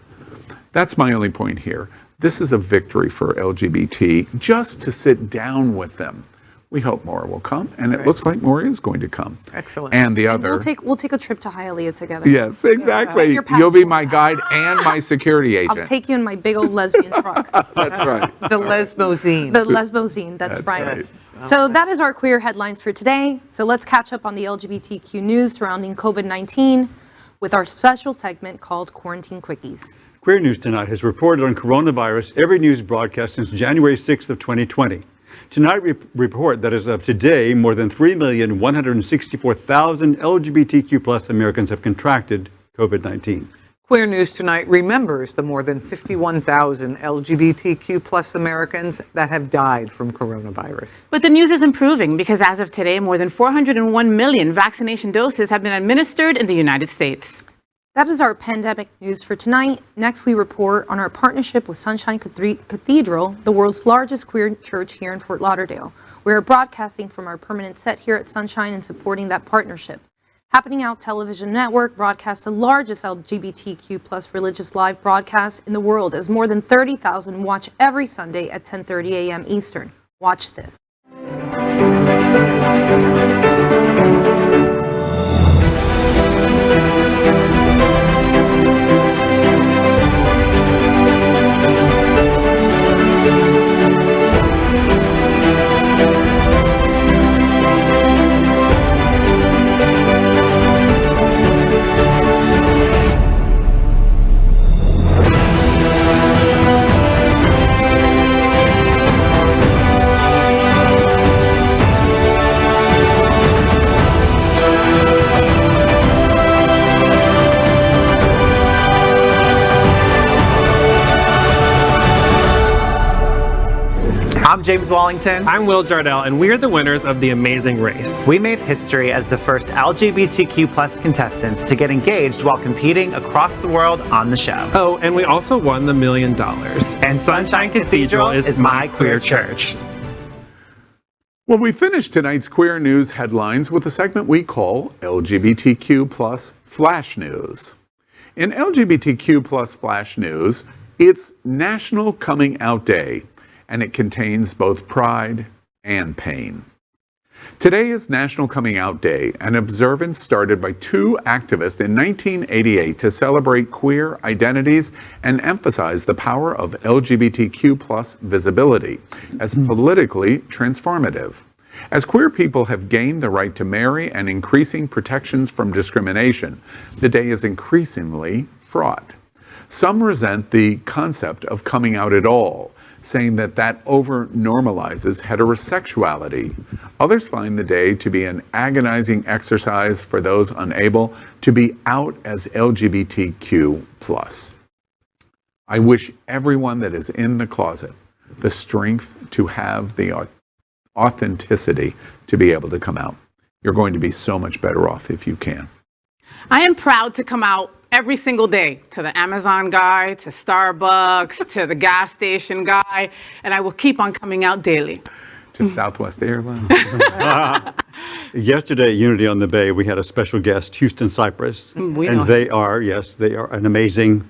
That's my only point here. This is a victory for LGBT, just to sit down with them. We hope more will come, and it looks like more is going to come. Excellent. And the other... We'll take a trip to Hialeah together. Yes, exactly. You'll be my guide and my security agent. I'll take you in my big old lesbian truck. That's right. The Lesbozine. The Lesbozine, that's right. So that is our queer headlines for today. So let's catch up on the LGBTQ news surrounding COVID-19 with our special segment called Quarantine Quickies. Queer News Tonight has reported on coronavirus every news broadcast since January 6th of 2020. Tonight we report that as of today, more than 3,164,000 LGBTQ plus Americans have contracted COVID-19. Queer News Tonight remembers the more than 51,000 LGBTQ plus Americans that have died from coronavirus. But the news is improving because as of today, more than 401 million vaccination doses have been administered in the United States. That is our pandemic news for tonight. Next, we report on our partnership with Sunshine Cathedral, the world's largest queer church here in Fort Lauderdale. We are broadcasting from our permanent set here at Sunshine and supporting that partnership. Happening Out Television Network broadcasts the largest LGBTQ plus religious live broadcast in the world, as more than 30,000 watch every Sunday at 10:30 a.m. Eastern. Watch this. I'm James Wallington. I'm Will Jardell, and we're the winners of The Amazing Race. We made history as the first LGBTQ plus contestants to get engaged while competing across the world on the show. Oh, and we also won the $1 million. And Sunshine Cathedral is my queer church. Well, we finished tonight's queer news headlines with a segment we call LGBTQ plus Flash News. In LGBTQ plus Flash News, it's National Coming Out Day, and it contains both pride and pain. Today is National Coming Out Day, an observance started by two activists in 1988 to celebrate queer identities and emphasize the power of LGBTQ plus visibility as politically transformative. As queer people have gained the right to marry and increasing protections from discrimination, the day is increasingly fraught. Some resent the concept of coming out at all, saying that over-normalizes heterosexuality. Others find the day to be an agonizing exercise for those unable to be out as LGBTQ+. I wish everyone that is in the closet the strength to have the authenticity to be able to come out. You're going to be so much better off if you can. I am proud to come out every single day to the Amazon guy, to Starbucks, to the gas station guy, and I will keep on coming out daily. To Southwest Airlines. Yesterday at Unity on the Bay, we had a special guest, Houston Cypress. And they are amazing.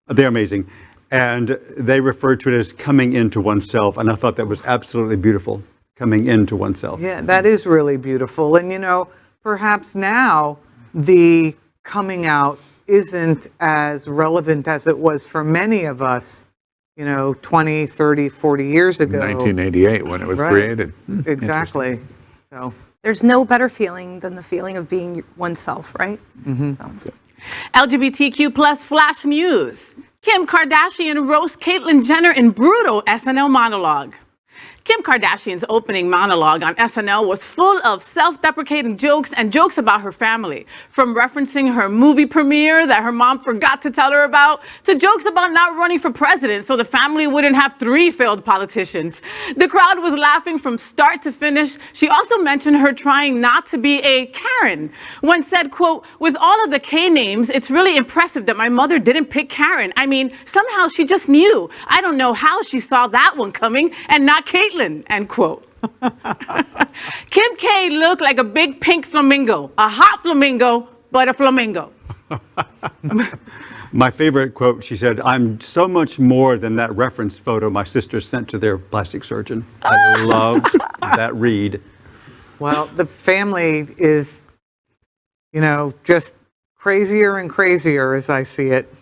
They're amazing. And they referred to it as coming into oneself. And I thought that was absolutely beautiful, coming into oneself. Yeah, that is really beautiful. And, you know, perhaps now the coming out isn't as relevant as it was for many of us, you know, 20, 30, 40 years ago. 1988 when it was created. Exactly. So there's no better feeling than the feeling of being oneself, right? That's it. LGBTQ plus Flash News. Kim Kardashian roasts Caitlyn Jenner in brutal SNL monologue. Kim Kardashian's opening monologue on SNL was full of self-deprecating jokes and jokes about her family, from referencing her movie premiere that her mom forgot to tell her about, to jokes about not running for president so the family wouldn't have 3 failed politicians. The crowd was laughing from start to finish. She also mentioned her trying not to be a Karen, when said, quote, "With all of the K names, it's really impressive that my mother didn't pick Karen. I mean, somehow she just knew. I don't know how she saw that one coming and not Caitlyn." End quote. Kim K looked like a big pink flamingo, a hot flamingo, but a flamingo. My favorite quote, she said, "I'm so much more than that reference photo my sister sent to their plastic surgeon." I love that read. Well, the family is, you know, just crazier and crazier as I see it.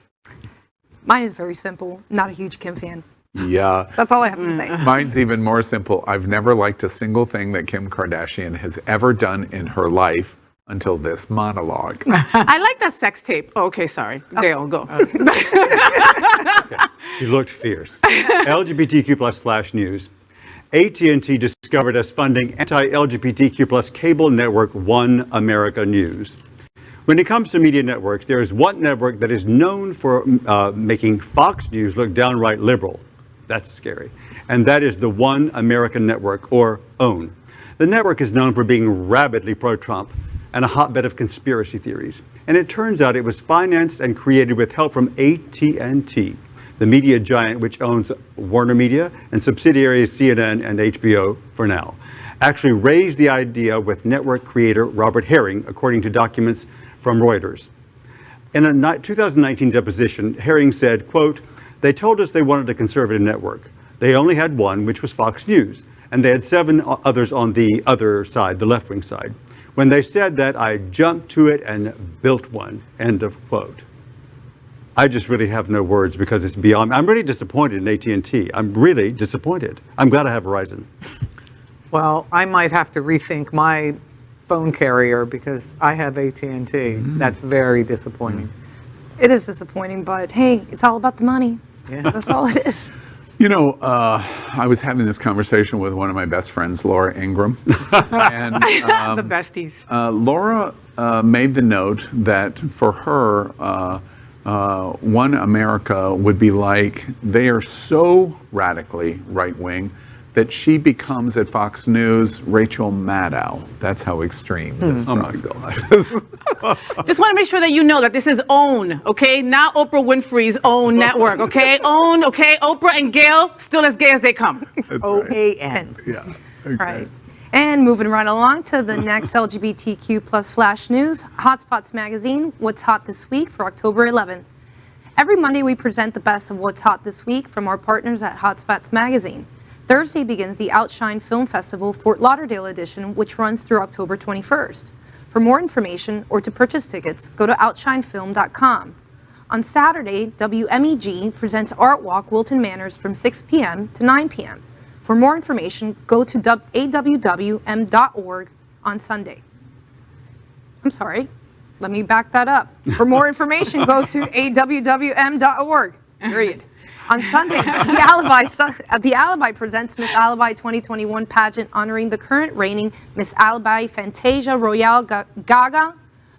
Mine is very simple. Not a huge Kim fan. Yeah. That's all I have to say. Mine's even more simple. I've never liked a single thing that Kim Kardashian has ever done in her life until this monologue. I like that sex tape. Oh, okay, sorry. Dale, go. She looked fierce. LGBTQ plus flash news. AT&T discovered as funding anti-LGBTQ plus cable network One America News. When it comes to media networks, there is one network that is known for making Fox News look downright liberal. That's scary. And that is the One America Network, or OWN. The network is known for being rabidly pro-Trump and a hotbed of conspiracy theories. And it turns out it was financed and created with help from AT&T, the media giant which owns Warner Media and subsidiaries CNN and HBO for now. Actually raised the idea with network creator Robert Herring, according to documents from Reuters. In a 2019 deposition, Herring said, quote, "They told us they wanted a conservative network. They only had one, which was Fox News, and they had 7 others on the other side, the left-wing side. When they said that, I jumped to it and built one," end of quote. I just really have no words because it's beyond. I'm really disappointed in AT&T. I'm really disappointed. I'm glad I have Verizon. Well, I might have to rethink my phone carrier because I have AT&T. That's very disappointing. It is disappointing, but hey, it's all about the money. Yeah. That's all it is. You know, I was having this conversation with one of my best friends, Laura Ingram. And, The besties. Laura made the note that for her, One America would be like, they are so radically right-wing that she becomes at Fox News Rachel Maddow. That's how extreme this process is. Just want to make sure that you know that this is OWN, okay? Not Oprah Winfrey's own network, okay? OWN, okay? Oprah and Gail, still as gay as they come. OAN. Yeah. Okay. Right. And moving right along to the next LGBTQ plus flash news, HotSpots magazine, What's Hot This Week for October 11th. Every Monday we present the best of what's hot this week from our partners at HotSpots magazine. Thursday begins the Outshine Film Festival Fort Lauderdale edition, which runs through October 21st. For more information or to purchase tickets, go to outshinefilm.com. On Saturday, WMEG presents Art Walk Wilton Manors from 6 p.m. to 9 p.m. For more information, go to awwm.org on Sunday. I'm sorry, let me back that up. For more information, go to awwm.org, period. On Sunday, The Alibi presents Miss Alibi 2021 pageant honoring the current reigning Miss Alibi Fantasia Royale Gaga,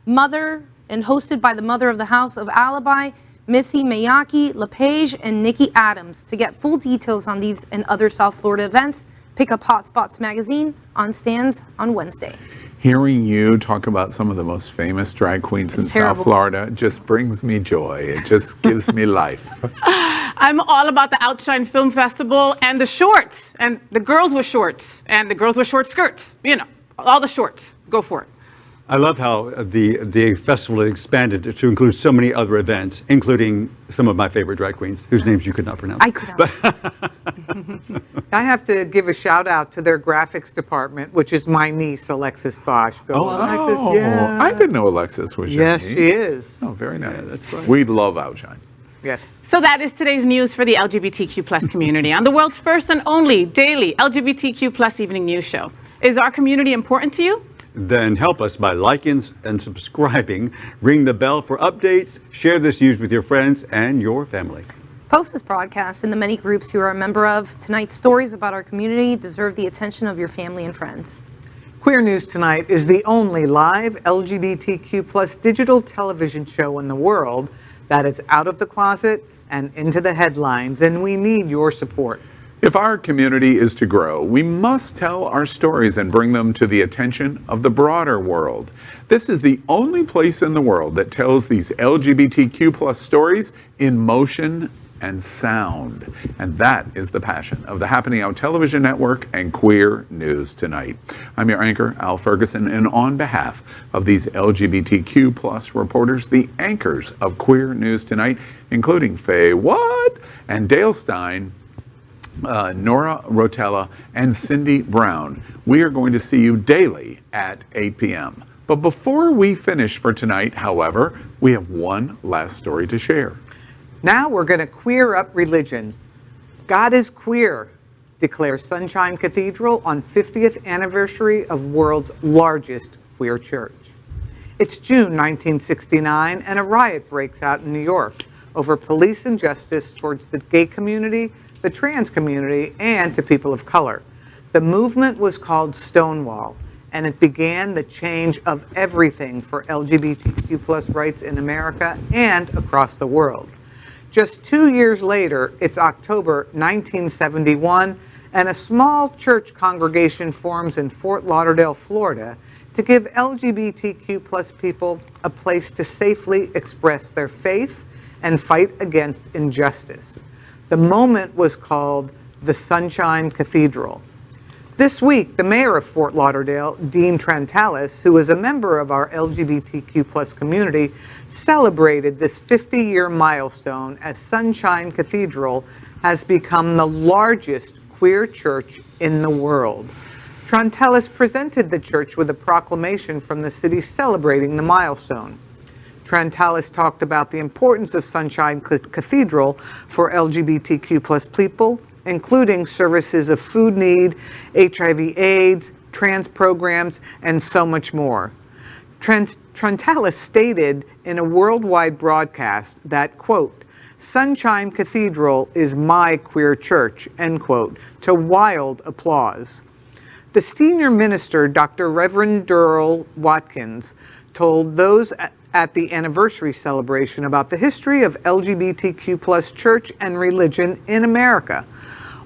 mother and hosted by the mother of the house of Alibi, Missy Miyake, LePage, and Nikki Adams. To get full details on these and other South Florida events, pick up HotSpots magazine on stands on Wednesday. Hearing you talk about some of the most famous drag queens in South Florida just brings me joy. It just gives me life. I'm all about the Outshine Film Festival and the shorts, and the girls with shorts, and the girls with short skirts. You know, all the shorts. Go for it. I love how the festival expanded to include so many other events, including some of my favorite drag queens, whose names you could not pronounce. I could not. I have to give a shout out to their graphics department, which is my niece, Alexis Bosch. Alexis, yeah. I didn't know Alexis was your niece. Yes, she is. Oh, very nice. Yeah, that's right. We love Outshine. Yes. So that is today's news for the LGBTQ plus community on the world's first and only daily LGBTQ plus evening news show. Is our community important to you? Then help us by liking and subscribing, ring the bell for updates, share this news with your friends and your family. Post this broadcast in the many groups you are a member of. Tonight's stories about our community deserve the attention of your family and friends. Queer News Tonight is the only live LGBTQ plus digital television show in the world that is out of the closet and into the headlines, and we need your support. If our community is to grow, we must tell our stories and bring them to the attention of the broader world. This is the only place in the world that tells these LGBTQ plus stories in motion and sound. And that is the passion of the Happening Out Television Network and Queer News Tonight. I'm your anchor, Al Ferguson, and on behalf of these LGBTQ plus reporters, the anchors of Queer News Tonight, including Faye Watt and Dale Stein, Nora Rotella, and Cindy Brown. We are going to see you daily at 8 p.m. But before we finish for tonight, however, we have one last story to share. Now we're going to queer up religion. God is queer, declares Sunshine Cathedral on 50th anniversary of world's largest queer church. It's June 1969, and a riot breaks out in New York over police injustice towards the gay community, the trans community, and to people of color. The movement was called Stonewall, and it began the change of everything for LGBTQ+ rights in America and across the world. Just 2 years later, it's October 1971, and a small church congregation forms in Fort Lauderdale, Florida, to give LGBTQ+ people a place to safely express their faith and fight against injustice. The moment was called the Sunshine Cathedral. This week, the mayor of Fort Lauderdale, Dean Trantalis, who is a member of our LGBTQ+ community, celebrated this 50-year milestone as Sunshine Cathedral has become the largest queer church in the world. Trantalis presented the church with a proclamation from the city celebrating the milestone. Trantalis talked about the importance of Sunshine Cathedral for LGBTQ+ people, including services of food need, HIV/AIDS, trans programs, and so much more. Trantalis stated in a worldwide broadcast that, quote, "Sunshine Cathedral is my queer church," end quote, to wild applause. The senior minister, Dr. Reverend Durrell Watkins, told those at the anniversary celebration about the history of LGBTQ+ church and religion in America.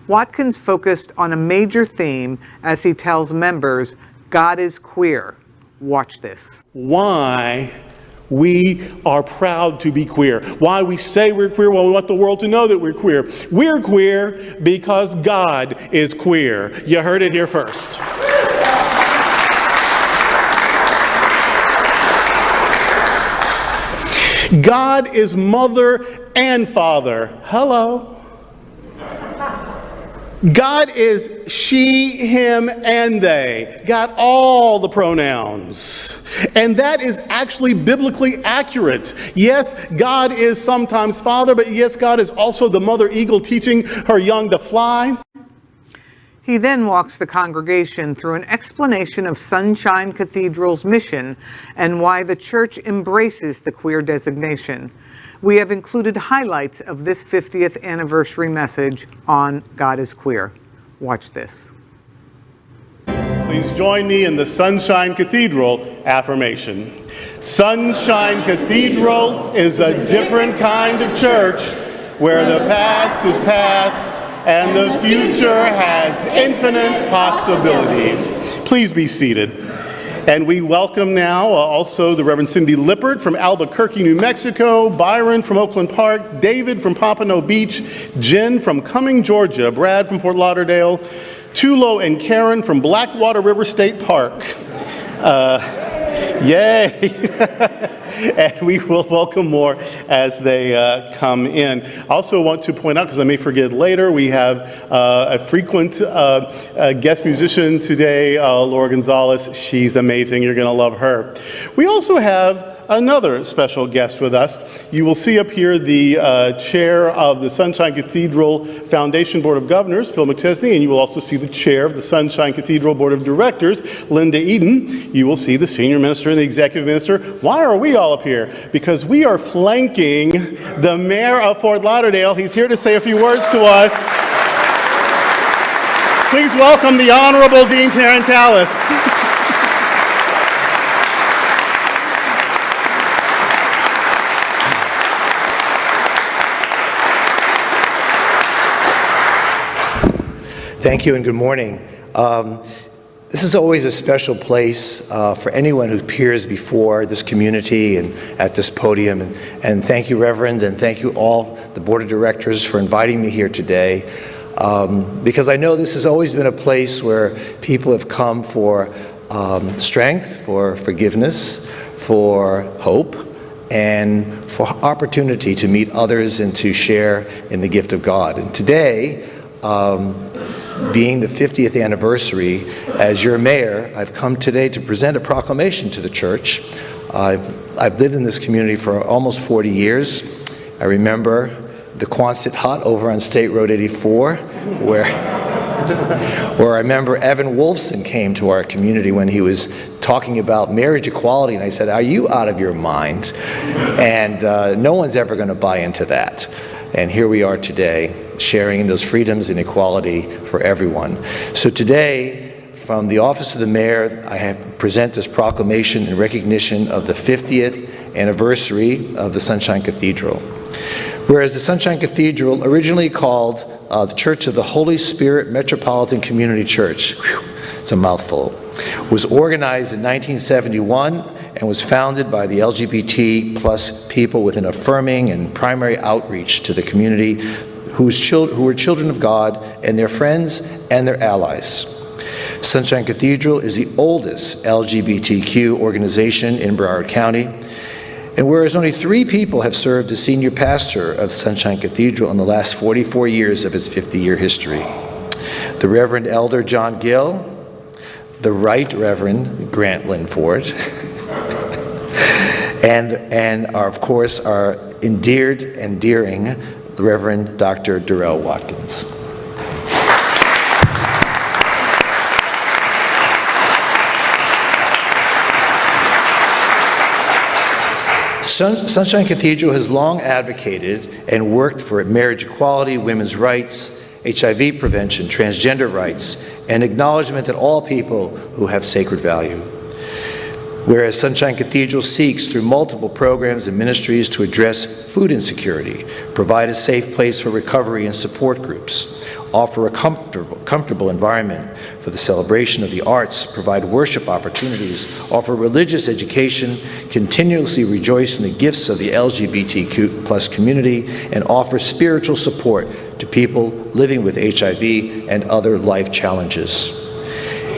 Watkins focused on a major theme as he tells members, God is queer. Watch this. Why we are proud to be queer. Why we say we're queer, well, we want the world to know that we're queer. We're queer because God is queer. You heard it here first. God is mother and father. Hello. God is she, him, and they. Got all the pronouns. And that is actually biblically accurate. Yes, God is sometimes father, but yes, God is also the mother eagle teaching her young to fly. He then walks the congregation through an explanation of Sunshine Cathedral's mission and why the church embraces the queer designation. We have included highlights of this 50th anniversary message on God is Queer. Watch this. Please join me in the Sunshine Cathedral affirmation. Sunshine Cathedral is a different kind of church where the past is past and the future has infinite possibilities. Please be seated. And we welcome now also the Reverend Cindy Lippert from Albuquerque, New Mexico, Byron from Oakland Park, David from Pompano Beach, Jen from Cumming, Georgia, Brad from Fort Lauderdale, Tulo and Karen from Blackwater River State Park. Yay! And we will welcome more as they come in. I also want to point out, because I may forget later, we have a frequent guest musician today, Laura Gonzalez. She's amazing. You're going to love her. We also have another special guest with us. You will see up here the chair of the Sunshine Cathedral Foundation Board of Governors, Phil McChesney, and you will also see the chair of the Sunshine Cathedral Board of Directors, Linda Eden. You will see the senior minister and the executive minister. Why are we all up here? Because we are flanking the mayor of Fort Lauderdale. He's here to say a few words to us. Please welcome the Honorable Dean Trantalis. Thank you and good morning. This is always a special place for anyone who appears before this community and at this podium. And thank you, Reverend, and thank you all, the Board of Directors, for inviting me here today. Because I know this has always been a place where people have come for strength, for forgiveness, for hope, and for opportunity to meet others and to share in the gift of God. And today, being the 50th anniversary, as your mayor, I've come today to present a proclamation to the church. I've lived in this community for almost 40 years. I remember the Quonset hut over on State Road 84, where Or I remember Evan Wolfson came to our community when he was talking about marriage equality, and I said, "Are you out of your mind?" And no one's ever going to buy into that. And here we are today, sharing in those freedoms and equality for everyone. So today, from the Office of the Mayor, I present this proclamation in recognition of the 50th anniversary of the Sunshine Cathedral. Whereas the Sunshine Cathedral, originally called the Church of the Holy Spirit Metropolitan Community Church, it's a mouthful, was organized in 1971 and was founded by the LGBT plus people with an affirming and primary outreach to the community who were children of God and their friends and their allies. Sunshine Cathedral is the oldest LGBTQ organization in Broward County. And whereas only 3 people have served as senior pastor of Sunshine Cathedral in the last 44 years of its 50-year history, the Reverend Elder John Gill, the Right Reverend Grant Linford, and of course our endeared and endearing the Reverend Dr. Darrell Watkins. Sunshine Cathedral has long advocated and worked for marriage equality, women's rights, HIV prevention, transgender rights, and acknowledgement that all people who have sacred value. Whereas Sunshine Cathedral seeks through multiple programs and ministries to address food insecurity, provide a safe place for recovery and support groups, offer a comfortable environment for the celebration of the arts, provide worship opportunities, offer religious education, continuously rejoice in the gifts of the LGBTQ plus community, and offer spiritual support to people living with HIV and other life challenges.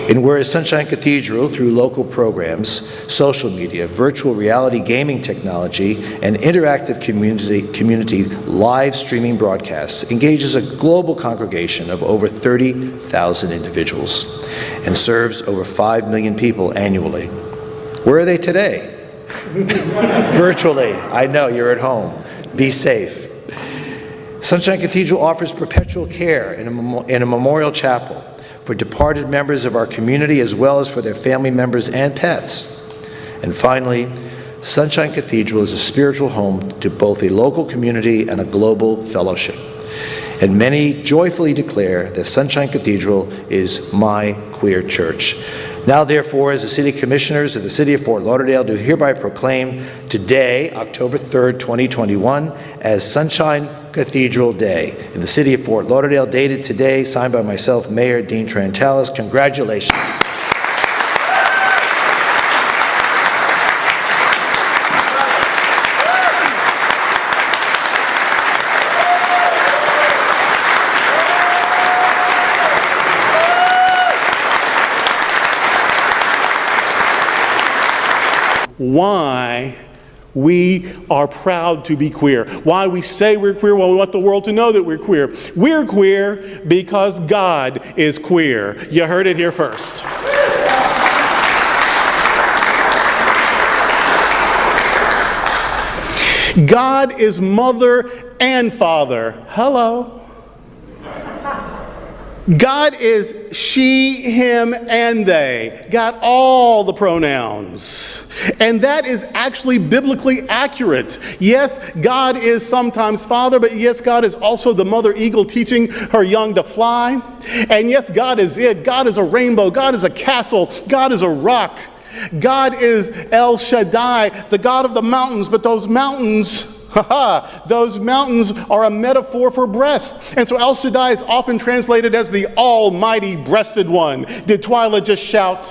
And whereas Sunshine Cathedral, through local programs, social media, virtual reality gaming technology, and interactive community live streaming broadcasts, engages a global congregation of over 30,000 individuals and serves over 5 million people annually. Where are they today? Virtually. I know, you're at home. Be safe. Sunshine Cathedral offers perpetual care in a memorial chapel for departed members of our community as well as for their family members and pets. And finally, Sunshine Cathedral is a spiritual home to both a local community and a global fellowship. And many joyfully declare that Sunshine Cathedral is my queer church. Now therefore, as the City Commissioners of the City of Fort Lauderdale do hereby proclaim today, October 3rd, 2021, as Sunshine Cathedral Day in the City of Fort Lauderdale, dated today, signed by myself, Mayor Dean Trantalis. Congratulations. Why we are proud to be queer. Why we say we're queer, well, we want the world to know that we're queer. We're queer because God is queer. You heard it here first. God is mother and father. Hello. God is she, him, and they. Got all the pronouns. And that is actually biblically accurate. Yes, God is sometimes father, but yes, God is also the mother eagle teaching her young to fly. And yes, God is it. God is a rainbow. God is a castle. God is a rock. God is El Shaddai, the God of the mountains, but those mountains are a metaphor for breast. And so El Shaddai is often translated as the almighty breasted one. Did Twyla just shout?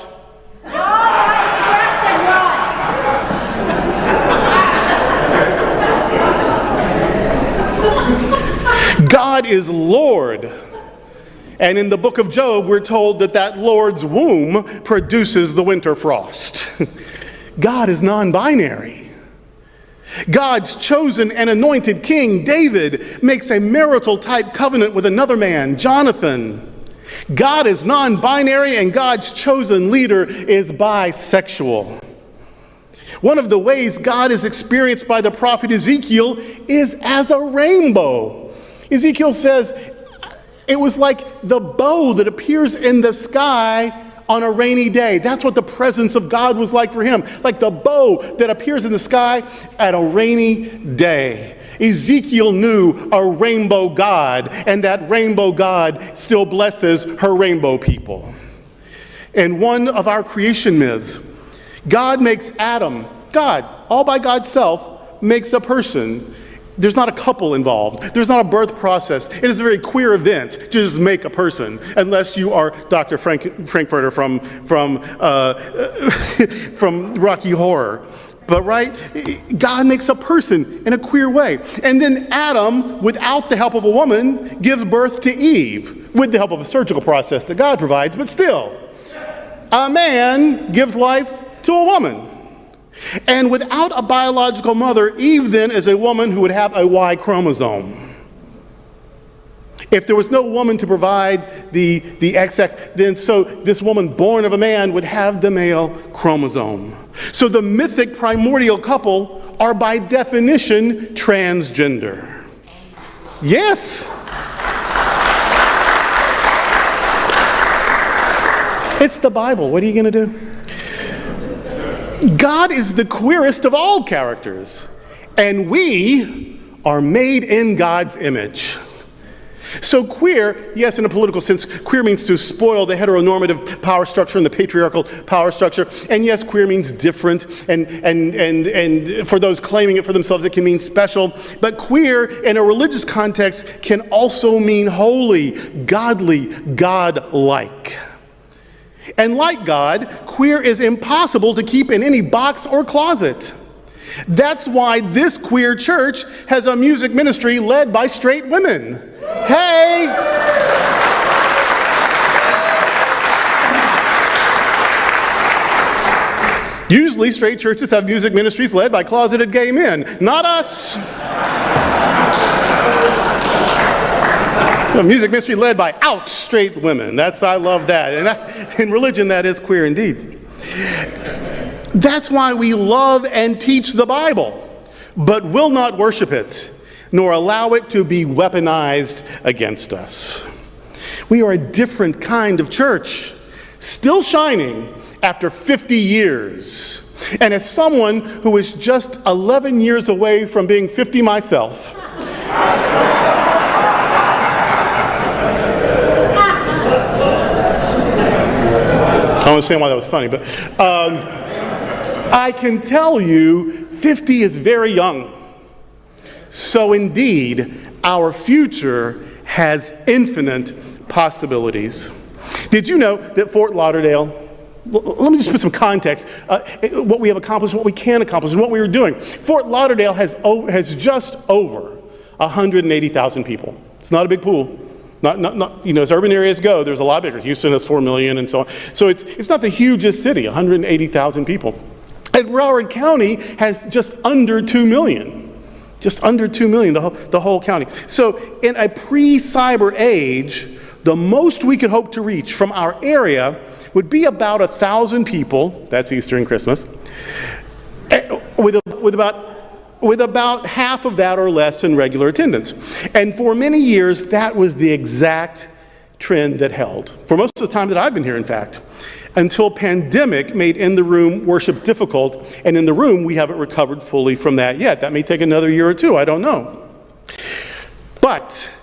Almighty breasted one. God is Lord. And in the book of Job, we're told that that Lord's womb produces the winter frost. God is non-binary. God's chosen and anointed king, David, makes a marital type covenant with another man, Jonathan. God is non-binary, and God's chosen leader is bisexual. One of the ways God is experienced by the prophet Ezekiel is as a rainbow. Ezekiel says, It was like the bow that appears in the sky on a rainy day. That's what the presence of God was like for him. Like the bow that appears in the sky at a rainy day. Ezekiel knew a rainbow God, and that rainbow God still blesses her rainbow people. And one of our creation myths, God makes Adam, God, all by God's self, makes a person. There's not a couple involved. There's not a birth process. It is a very queer event to just make a person, unless you are Dr. Frankfurter from Rocky Horror. But right, God makes a person in a queer way. And then Adam, without the help of a woman, gives birth to Eve, with the help of a surgical process that God provides, but still. A man gives life to a woman. And without a biological mother, Eve then is a woman who would have a Y chromosome. If there was no woman to provide the XX, then so this woman born of a man would have the male chromosome. So the mythic primordial couple are by definition transgender. Yes. It's the Bible. What are you going to do? God is the queerest of all characters, and we are made in God's image. So queer, yes, in a political sense, queer means to spoil the heteronormative power structure and the patriarchal power structure. And yes, queer means different, and for those claiming it for themselves, it can mean special. But queer, in a religious context, can also mean holy, godly, God-like. And like God, queer is impossible to keep in any box or closet. That's why this queer church has a music ministry led by straight women. Hey! Usually straight churches have music ministries led by closeted gay men. Not us. A music ministry led by out straight women. I love that. And in religion, that is queer indeed. That's why we love and teach the Bible, but will not worship it, nor allow it to be weaponized against us. We are a different kind of church, still shining after 50 years. And as someone who is just 11 years away from being 50 myself, I don't understand why that was funny, but I can tell you 50 is very young. So indeed, our future has infinite possibilities. Did you know that Fort Lauderdale, let me just put some context, what we have accomplished, what we can accomplish, and what we are doing. Fort Lauderdale has just over 180,000 people. It's not a big pool. Not, as urban areas go, there's a lot bigger. Houston has 4 million and so on. So it's not the hugest city, 180,000 people. And Broward County has just under 2 million. Just under 2 million, the whole county. So in a pre-cyber age, the most we could hope to reach from our area would be about 1,000 people, that's Easter and Christmas, with about half of that or less in regular attendance. And for many years, that was the exact trend that held. For most of the time that I've been here, in fact, until pandemic made in-the-room worship difficult, and in the room, we haven't recovered fully from that yet. That may take another year or two, I don't know. But,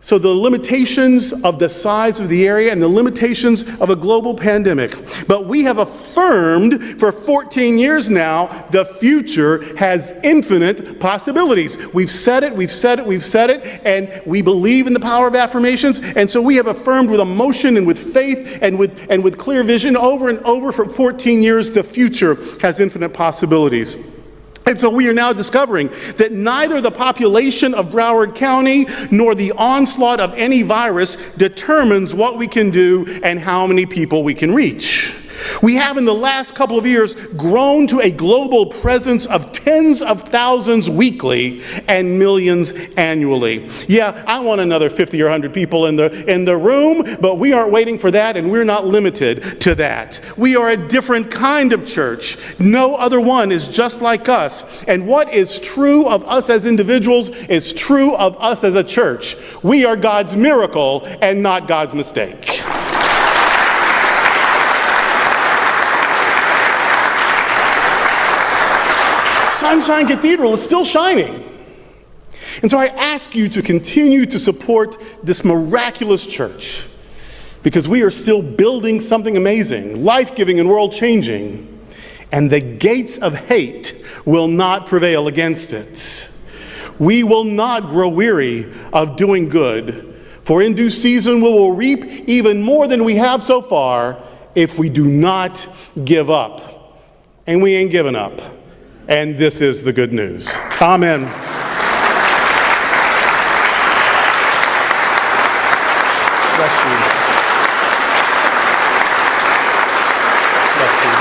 so the limitations of the size of the area and the limitations of a global pandemic. But we have affirmed for 14 years now, the future has infinite possibilities. We've said it, and we believe in the power of affirmations. And so we have affirmed with emotion and with faith and with clear vision over and over for 14 years, the future has infinite possibilities. And so we are now discovering that neither the population of Broward County nor the onslaught of any virus determines what we can do and how many people we can reach. We have in the last couple of years grown to a global presence of tens of thousands weekly and millions annually. Yeah, I want another 50 or 100 people in the room, but we aren't waiting for that, and we're not limited to that. We are a different kind of church. No other one is just like us. And what is true of us as individuals is true of us as a church. We are God's miracle and not God's mistake. Sunshine Cathedral is still shining. And so I ask you to continue to support this miraculous church, because we are still building something amazing, life-giving and world-changing, and the gates of hate will not prevail against it. We will not grow weary of doing good, for in due season we will reap even more than we have so far if we do not give up. And we ain't giving up. And this is the good news. Amen. Bless you. Bless you.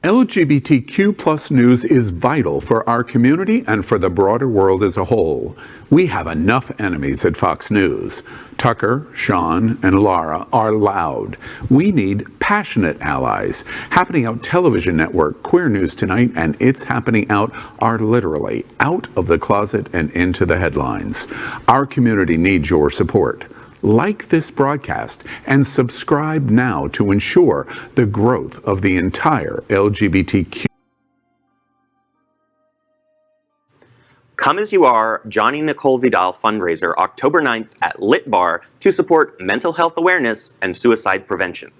LGBTQ plus news is vital for our community and for the broader world as a whole. We have enough enemies at Fox News. Tucker, Sean, and Laura are loud. We need passionate allies. Happening Out television network, Queer News Tonight, and It's Happening Out are literally out of the closet and into the headlines. Our community needs your support. Like this broadcast and subscribe now to ensure the growth of the entire LGBTQ. Come As You Are, Johnny Nicole Vidal fundraiser October 9th at Lit Bar to support mental health awareness and suicide prevention.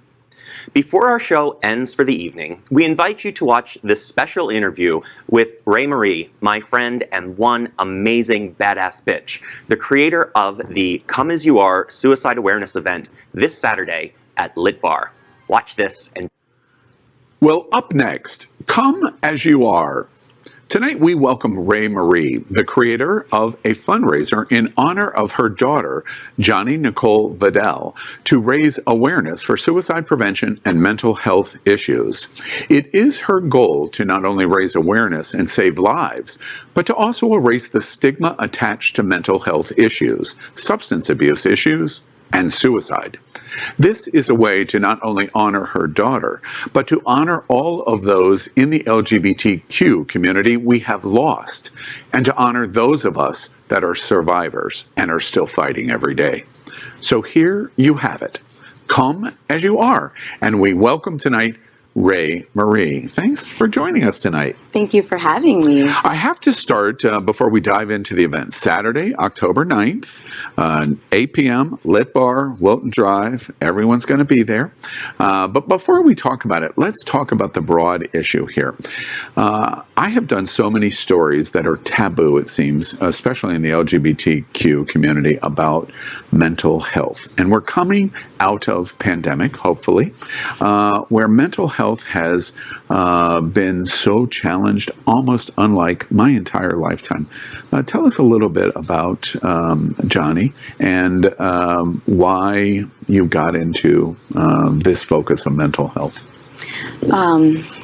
Before our show ends for the evening, we invite you to watch this special interview with Ray Marie, my friend and one amazing badass bitch, the creator of the Come As You Are suicide awareness event this Saturday at Lit Bar. Watch this and... Well, up next, Come As You Are. Tonight we welcome Ray Marie, the creator of a fundraiser in honor of her daughter, Johnny Nicole Vidal, to raise awareness for suicide prevention and mental health issues. It is her goal to not only raise awareness and save lives, but to also erase the stigma attached to mental health issues, substance abuse issues, and suicide. This is a way to not only honor her daughter, but to honor all of those in the LGBTQ community we have lost, and to honor those of us that are survivors and are still fighting every day. So here you have it. Come As You Are. And we welcome tonight Ray Marie. Thanks for joining us tonight. Thank you for having me. I have to start before we dive into the event. Saturday, October 9th, 8 p.m., Lit Bar, Wilton Drive. Everyone's going to be there. But before we talk about it, let's talk about the broad issue here. I have done so many stories that are taboo, it seems, especially in the LGBTQ community, about mental health. And we're coming out of pandemic, hopefully, where mental health has been so challenged, almost unlike my entire lifetime. Tell us a little bit about Johnny and why you got into this focus of mental health.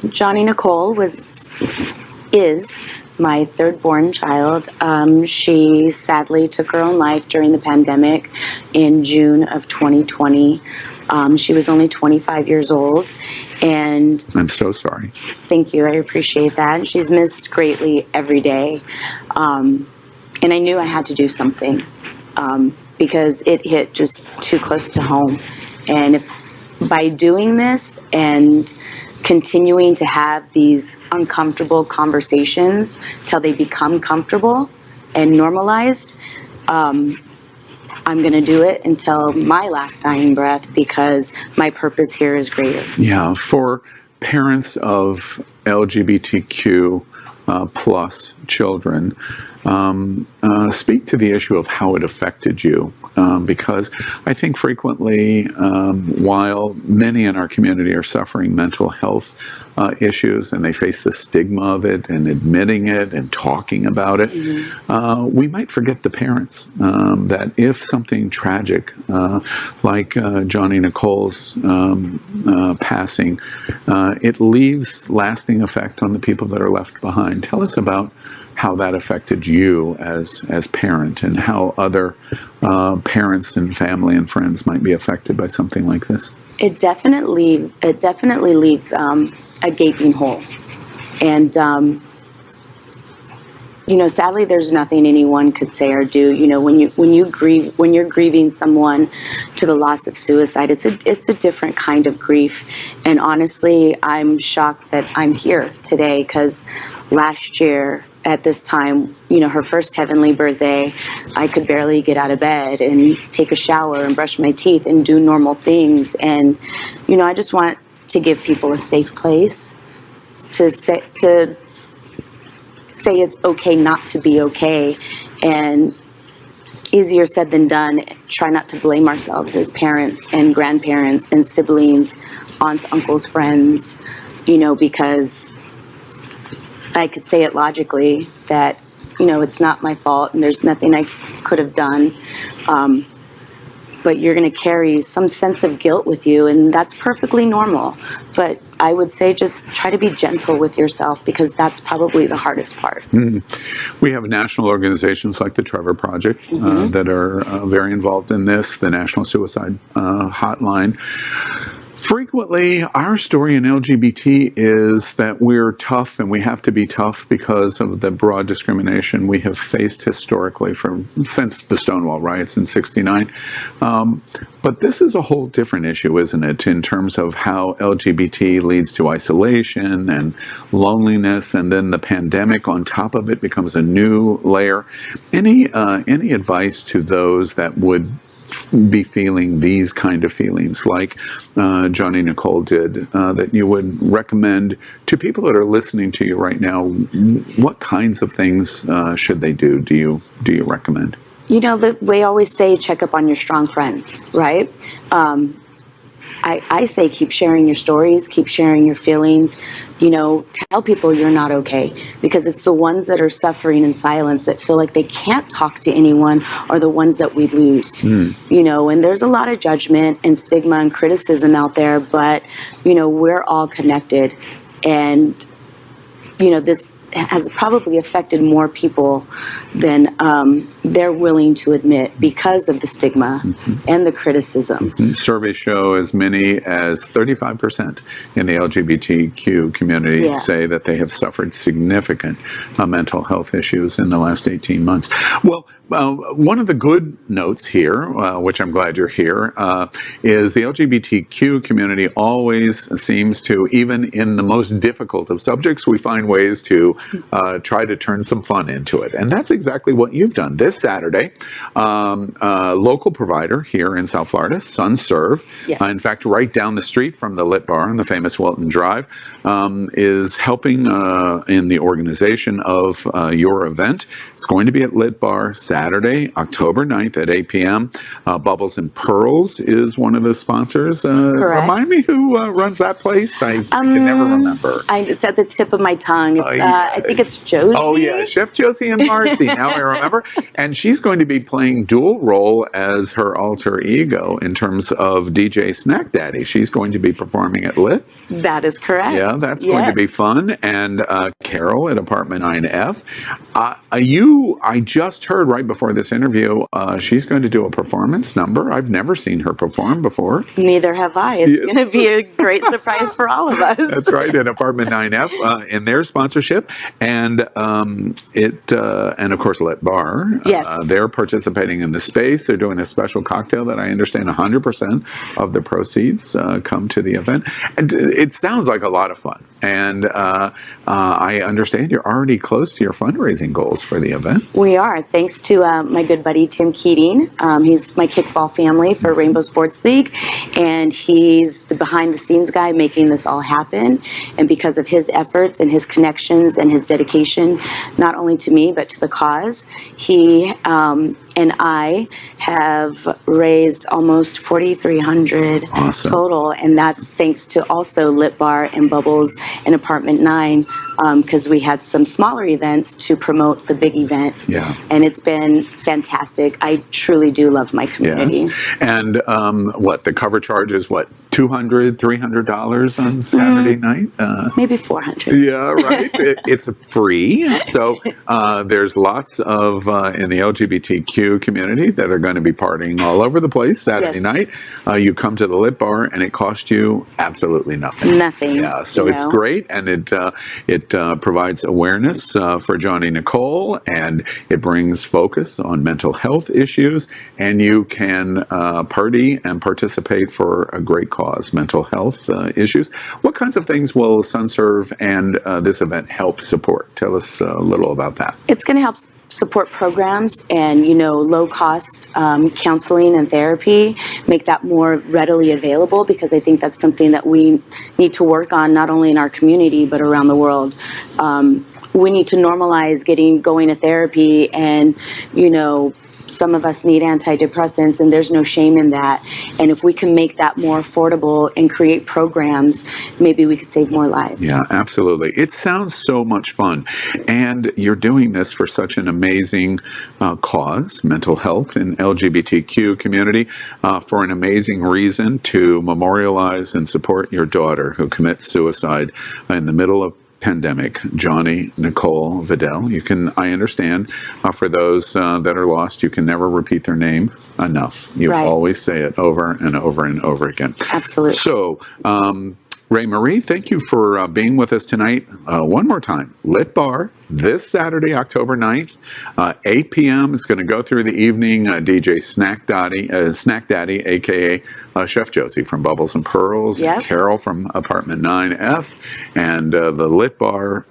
Johnny Nicole is my third born child. She sadly took her own life during the pandemic in June of 2020. She was only 25 years old, and I'm so sorry. Thank you. I appreciate that. She's missed greatly every day. And I knew I had to do something because it hit just too close to home. And if by doing this and continuing to have these uncomfortable conversations till they become comfortable and normalized. I'm going to do it until my last dying breath because my purpose here is greater. Yeah, for parents of LGBTQ plus children, speak to the issue of how it affected you, because I think frequently, while many in our community are suffering mental health issues and they face the stigma of it and admitting it and talking about it, we might forget the parents, that if something tragic like Johnny Nicole's passing, it leaves lasting effect on the people that are left behind. Tell us about how that affected you as parent and how other parents and family and friends might be affected by something like this. It definitely leaves a gaping hole. And, sadly, there's nothing anyone could say or do. When you're grieving someone to the loss of suicide, it's a different kind of grief. And honestly, I'm shocked that I'm here today because last year at this time, her first heavenly birthday, I could barely get out of bed and take a shower and brush my teeth and do normal things. And, I just want to give people a safe place to say it's okay not to be okay. And easier said than done, try not to blame ourselves as parents and grandparents and siblings, aunts, uncles, friends, because I could say it logically that, it's not my fault and there's nothing I could have done. But you're going to carry some sense of guilt with you, and that's perfectly normal. But I would say just try to be gentle with yourself because that's probably the hardest part. We have national organizations like the Trevor Project that are very involved in this, the National Suicide Hotline. Frequently, our story in LGBT is that we're tough and we have to be tough because of the broad discrimination we have faced historically since the Stonewall riots in '69. But this is a whole different issue, isn't it, in terms of how LGBT leads to isolation and loneliness, and then the pandemic on top of it becomes a new layer. Any advice to those that would be feeling these kind of feelings like Johnny Nicole did, that you would recommend to people that are listening to you right now? What kinds of things should they do you recommend? We always say check up on your strong friends, right? I say keep sharing your stories, keep sharing your feelings, tell people you're not okay, because it's the ones that are suffering in silence that feel like they can't talk to anyone are the ones that we lose, and there's a lot of judgment and stigma and criticism out there, but, we're all connected, and, this has probably affected more people than they're willing to admit because of the stigma and the criticism. Surveys show as many as 35% in the LGBTQ community say that they have suffered significant mental health issues in the last 18 months. Well, one of the good notes here, which I'm glad you're here, is the LGBTQ community always seems to, even in the most difficult of subjects, we find ways to try to turn some fun into it. And that's exactly what you've done. This Saturday, local provider here in South Florida, SunServe, in fact, right down the street from the Lit Bar on the famous Welton Drive, is helping in the organization of your event. It's going to be at Lit Bar Saturday, October 9th at 8 p.m. Bubbles and Pearls is one of the sponsors. Remind me who runs that place? I can never remember. It's at the tip of my tongue. I think it's Josie. Oh, yeah, Chef Josie and Marcy. Now I remember. And she's going to be playing dual role as her alter ego in terms of DJ Snack Daddy. She's going to be performing at Lit. That is correct. Yeah, that's going to be fun. And Carol at apartment 9F. I just heard right before this interview, she's going to do a performance number. I've never seen her perform before. Neither have I. It's going to be a great surprise for all of us. That's right, at apartment 9F in their sponsorship, and of course Lit Bar. Yes. They're participating in the space. They're doing a special cocktail that I understand 100% of the proceeds come to the event. And it sounds like a lot of fun. And I understand you're already close to your fundraising goals for the event. We are, thanks to my good buddy Tim Keating. He's my kickball family for Rainbow Sports League, and he's the behind-the-scenes guy making this all happen. And because of his efforts and his connections and his dedication, not only to me but to the cause, he and I have raised almost $4,300 total, and that's thanks to also Lit Bar and Bubbles and Apartment 9, because we had some smaller events to promote the big event. Yeah. And it's been fantastic. I truly do love my community. Yes. And the cover charge is what, $200, $300 on Saturday night? Maybe $400. Yeah, right. It's free. So there's lots of in the LGBTQ community that are going to be partying all over the place Saturday night. You come to the Lit Bar and it costs you absolutely nothing. Nothing. Yeah, so it's great, and it provides awareness for Johnny Nicole, and it brings focus on mental health issues, and you can party and participate for a great cause, mental health issues. What kinds of things will SunServe and this event help support? Tell us a little about that. It's going to help support programs and, low cost counseling and therapy, make that more readily available, because I think that's something that we need to work on, not only in our community, but around the world. We need to normalize going to therapy, and, some of us need antidepressants, and there's no shame in that. And if we can make that more affordable and create programs, maybe we could save more lives. Yeah, absolutely. It sounds so much fun. And you're doing this for such an amazing cause, mental health and LGBTQ community, for an amazing reason to memorialize and support your daughter who commits suicide in the middle of pandemic, Johnny Nicole Vidal. I understand, for those that are lost, you can never repeat their name enough. You always say it over and over and over again. Absolutely. So, Ray Marie, thank you for being with us tonight. One more time, Lit Bar, this Saturday, October 9th, 8 p.m. It's going to go through the evening. DJ Snack Daddy, a.k.a. Chef Josie from Bubbles and Pearls, Carol from Apartment 9F, and the Lit Bar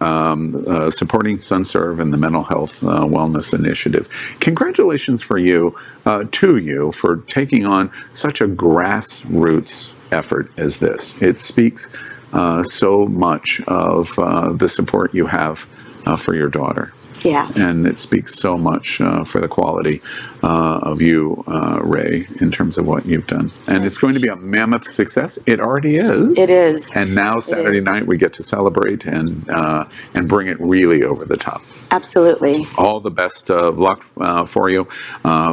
supporting SunServe and the Mental Health Wellness Initiative. Congratulations to you for taking on such a grassroots effort as this. It speaks so much of the support you have for your daughter. Yeah. And it speaks so much for the quality of you, Ray, in terms of what you've done. And it's going to be a mammoth success. It already is. It is. And now Saturday night we get to celebrate and bring it really over the top. Absolutely. All the best of luck for you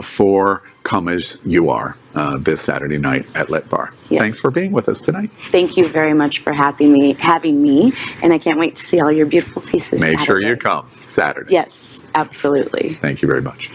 for Come As You Are this Saturday night at Lit Bar. Yes. Thanks for being with us tonight. Thank you very much for having me, and I can't wait to see all your beautiful faces. Make sure you come Saturday. Yes, absolutely. Thank you very much.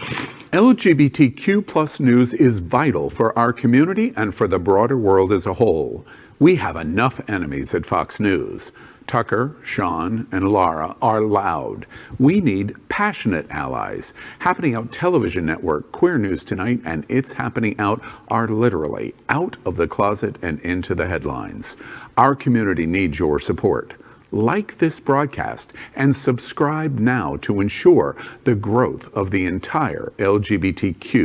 LGBTQ plus news is vital for our community and for the broader world as a whole. We have enough enemies at Fox News. Tucker, Sean, and Lara are loud. We need passionate allies. Happening Out television network, Queer News Tonight, and It's Happening Out are literally out of the closet and into the headlines. Our community needs your support. Like this broadcast and subscribe now to ensure the growth of the entire LGBTQ